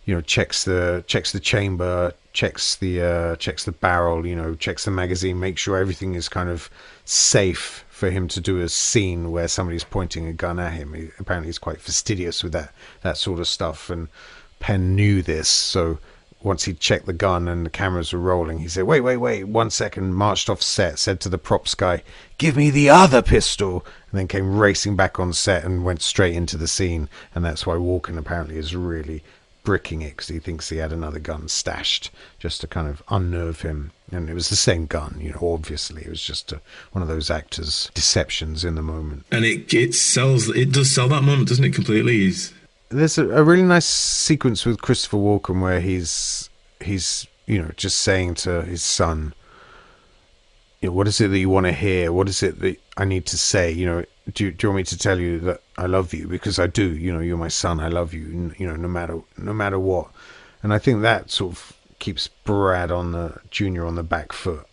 you know, checks the chamber, checks the barrel, you know, checks the magazine, make sure everything is kind of safe for him to do a scene where somebody's pointing a gun at him. Apparently he's quite fastidious with that sort of stuff, and Penn knew this, so once he checked the gun and the cameras were rolling, he said, wait 1 second, marched off set, said to the props guy, "Give me the other pistol," and then came racing back on set and went straight into the scene. And that's why Walken apparently is really bricking it, because he thinks he had another gun stashed just to kind of unnerve him. And it was the same gun, you know, obviously. It was just one of those actors' deceptions in the moment. And it does sell that moment, doesn't it, completely? There's a really nice sequence with Christopher Walken where he's you know, just saying to his son, you know, what is it that you want to hear? What is it that I need to say? You know, do you want me to tell you that I love you? Because I do. You know, you're my son. I love you. You know, no matter what. And I think that sort of keeps Brad Jr. on the back foot.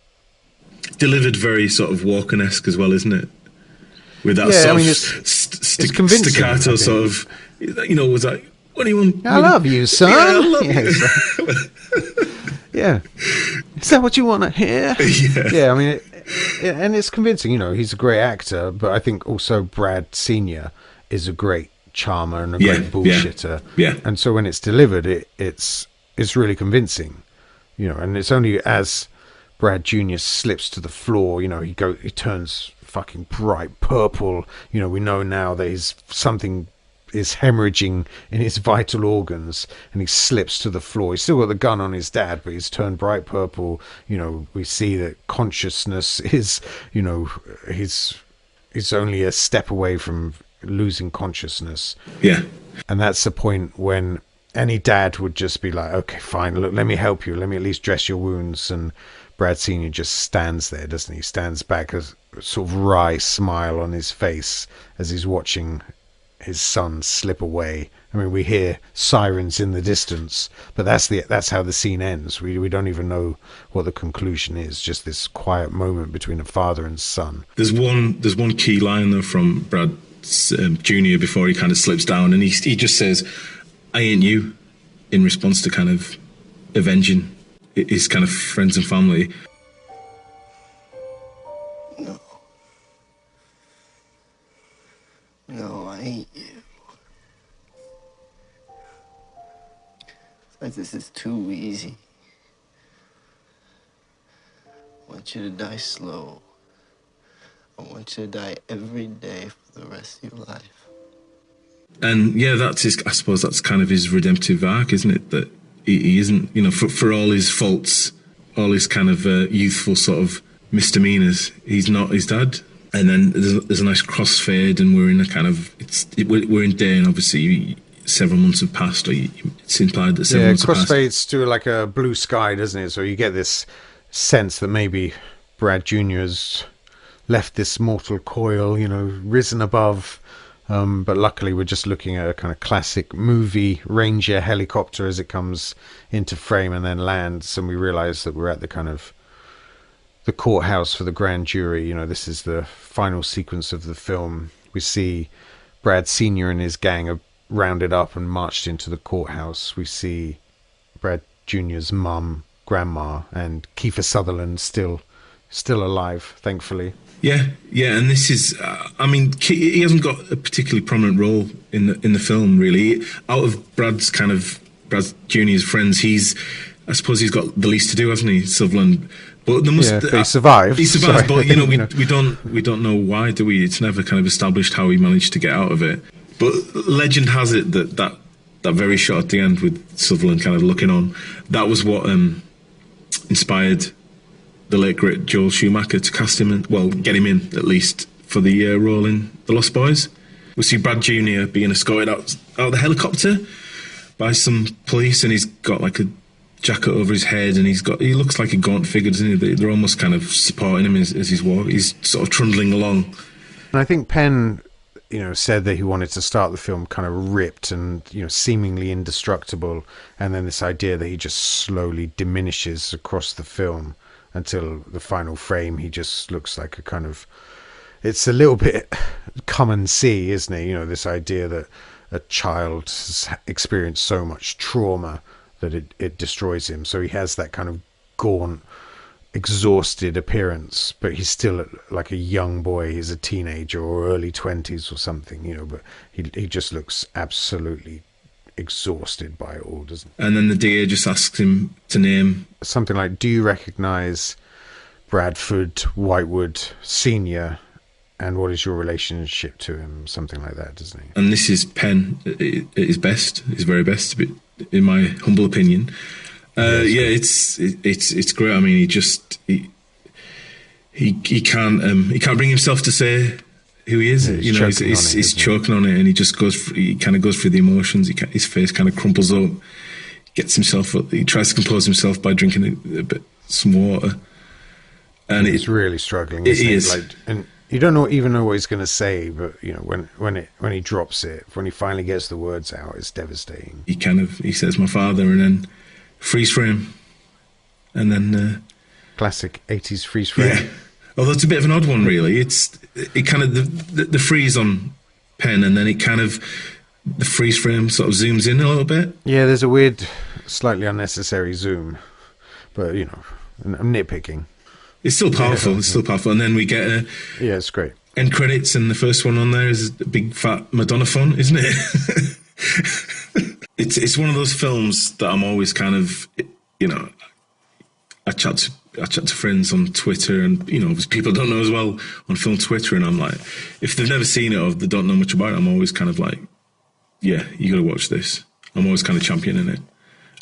Delivered very sort of Walken-esque as well, isn't it? With that it's convincing, staccato sort of, you know, was like, what do you want? I love you, son. Yeah, I love you. Yeah. Is that what you want to hear? Yeah, I mean, and it's convincing, you know, he's a great actor, but I think also Brad Sr. is a great charmer and a great bullshitter. Yeah. And so when it's delivered, it's really convincing, you know, and it's only as Brad Jr. slips to the floor, you know, he turns fucking bright purple, you know, we know now that something is hemorrhaging in his vital organs, and he slips to the floor. He's still got the gun on his dad, but he's turned bright purple. You know, we see that consciousness is, you know, he's only a step away from losing consciousness. Yeah. And that's the point when any dad would just be like, okay, fine, look, let me help you, let me at least dress your wounds. And Brad Sr. just stands there, doesn't he? Stands back, as a sort of wry smile on his face as he's watching his son slip away. I mean, we hear sirens in the distance, but that's how the scene ends. We don't even know what the conclusion is. Just this quiet moment between a father and son. There's one key line though from Brad Jr. before he kind of slips down, and he just says, "I ain't you," in response to kind of avenging his kind of friends and family. No, I ain't you. It's like this is too easy. I want you to die slow. I want you to die every day for the rest of your life. And yeah, that's his. I suppose that's kind of his redemptive arc, isn't it? That he isn't, for all his faults, all his kind of youthful sort of misdemeanors, he's not his dad. And then there's a nice crossfade, and we're in a kind of we're in day, and obviously several months have passed, or it's implied that several months have passed. Crossfades to like a blue sky, doesn't it? So you get this sense that maybe Brad Jr.'s left this mortal coil, risen above. But luckily we're just looking at a kind of classic movie Ranger helicopter as it comes into frame and then lands, and we realize that we're at the kind of the courthouse for the grand jury. This is the final sequence of the film. We see Brad Sr. and his gang are rounded up and marched into the courthouse. We see Brad Jr.'s mum, grandma, and Kiefer Sutherland still alive, thankfully. Yeah, and this is, he hasn't got a particularly prominent role in the film, really. Out of Brad Jr.'s friends, I suppose he's got the least to do, hasn't he, Sutherland? But there must, he survived. He survived, but we don't know why, do we? It's never kind of established how he managed to get out of it. But legend has it that very shot at the end with Sutherland kind of looking on, that was what inspired the late great Joel Schumacher to cast him get him in at least for the role in The Lost Boys. We see Brad Jr. being escorted out of the helicopter by some police, and he's got like a jacket over his head, and he looks like a gaunt figure, doesn't he? They're almost kind of supporting him as he's walking. He's sort of trundling along. And I think Penn, said that he wanted to start the film kind of ripped and, seemingly indestructible, and then this idea that he just slowly diminishes across the film until the final frame. He just looks like a kind of, it's a little bit come and see, isn't it? This idea that a child has experienced so much trauma that it destroys him. So he has that kind of gaunt, exhausted appearance, but he's still like a young boy. He's a teenager or early 20s or something, but he just looks absolutely exhausted by it all, doesn't he? And then the DA just asks him to name something like, do you recognize Bradford Whitewood Sr., and what is your relationship to him? Something like that, doesn't he? And this is Penn at his best, his very best, in my humble opinion. It's great. I mean, he can't bring himself to say who he is. He's choking on it, and he kind of goes through the emotions. His face kind of crumples up, gets himself up. He tries to compose himself by drinking some water, and he's really struggling. He is. And you don't even know what he's going to say, but when he drops it, when he finally gets the words out, it's devastating. He says "my father," and then freeze frame, and then classic 80s freeze frame. Yeah. Although it's a bit of an odd one, really. It kind of the freeze on Penn, and then the freeze frame sort of zooms in a little bit. Yeah, there's a weird, slightly unnecessary zoom, but I'm nitpicking. It's still powerful. It's still powerful, and then we get it's great end credits, and the first one on there is a big fat Madonna font, isn't it? It's one of those films that I'm always kind of, I chat to friends on Twitter, and people don't know as well on film Twitter, and I'm like, if they've never seen it or they don't know much about it, I'm always kind of like, yeah, you got to watch this. I'm always kind of championing it.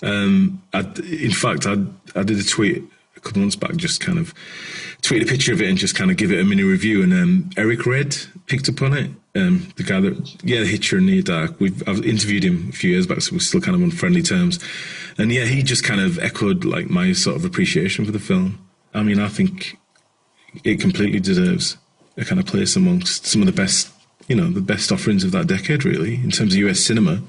In fact, I did a tweet a couple months back, just kind of tweet a picture of it and just kind of give it a mini review, and Eric Red picked up on it. The guy that, the Hitcher in Near Dark, I've interviewed him a few years back, so we're still kind of on friendly terms. And yeah, he just kind of echoed like my sort of appreciation for the film. I mean, I think it completely deserves a kind of place amongst some of the best, the best offerings of that decade, really, in terms of US cinema.